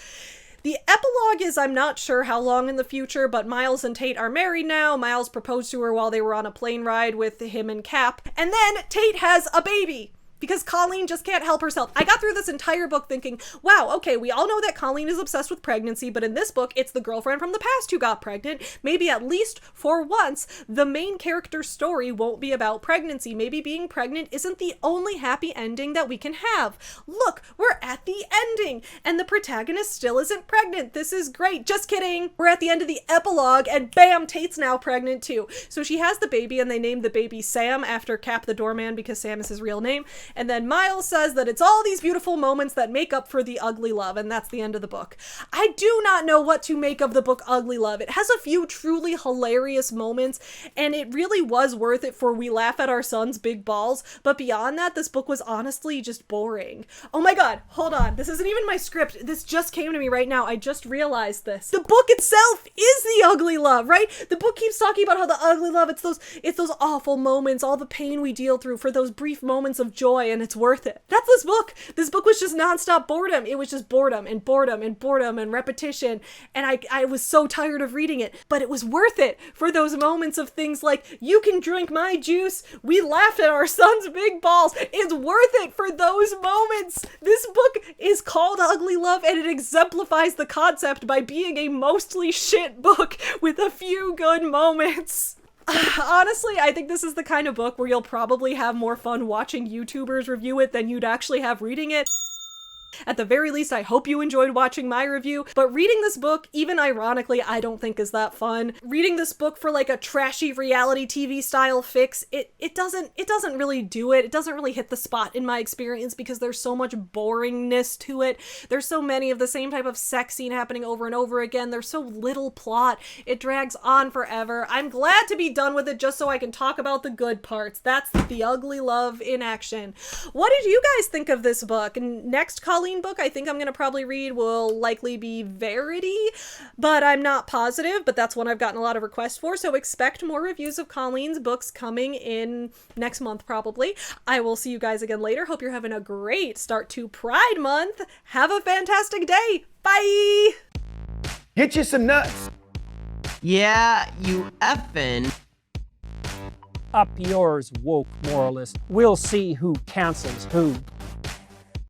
The epilogue is I'm not sure how long in the future, but Miles and Tate are married now. Miles proposed to her while they were on a plane ride with him and Cap. And then Tate has a baby. Because Colleen just can't help herself. I got through this entire book thinking, wow, okay, we all know that Colleen is obsessed with pregnancy, but in this book, it's the girlfriend from the past who got pregnant. Maybe at least for once, the main character's story won't be about pregnancy. Maybe being pregnant isn't the only happy ending that we can have. Look, we're at the ending, and the protagonist still isn't pregnant. This is great. Just kidding. We're at the end of the epilogue, and bam, Tate's now pregnant too. So she has the baby, and they named the baby Sam after Cap the doorman because Sam is his real name. And then Miles says that it's all these beautiful moments that make up for the ugly love, and that's the end of the book. I do not know what to make of the book Ugly Love. It has a few truly hilarious moments, and it really was worth it for we laugh at our son's big balls, but beyond that, this book was honestly just boring. Oh my god, hold on. This isn't even my script. This just came to me right now. I just realized this. The book itself is the ugly love, right? The book keeps talking about how the ugly love, it's those awful moments, all the pain we deal through for those brief moments of joy, and it's worth it. That's this book. This book was just nonstop boredom. It was just boredom and boredom and boredom and repetition, and I was so tired of reading it, but it was worth it for those moments of things like, you can drink my juice, we laughed at our son's big balls. It's worth it for those moments. This book is called Ugly Love, and it exemplifies the concept by being a mostly shit book with a few good moments. Honestly, I think this is the kind of book where you'll probably have more fun watching YouTubers review it than you'd actually have reading it. At the very least, I hope you enjoyed watching my review, but reading this book, even ironically, I don't think is that fun. Reading this book for like a trashy reality TV style fix, it doesn't really do it. It doesn't really hit the spot in my experience because there's so much boringness to it. There's so many of the same type of sex scene happening over and over again. There's so little plot. It drags on forever. I'm glad to be done with it just so I can talk about the good parts. That's the ugly love in action. What did you guys think of this book? And next Colleen book I think I'm gonna probably read will likely be Verity, but I'm not positive, but that's one I've gotten a lot of requests for, so expect more reviews of Colleen's books coming in next month probably. I will see you guys again later. Hope you're having a great start to Pride Month. Have a fantastic day. Bye! Get you some nuts. Yeah, you effing. Up yours, woke moralist. We'll see who cancels who.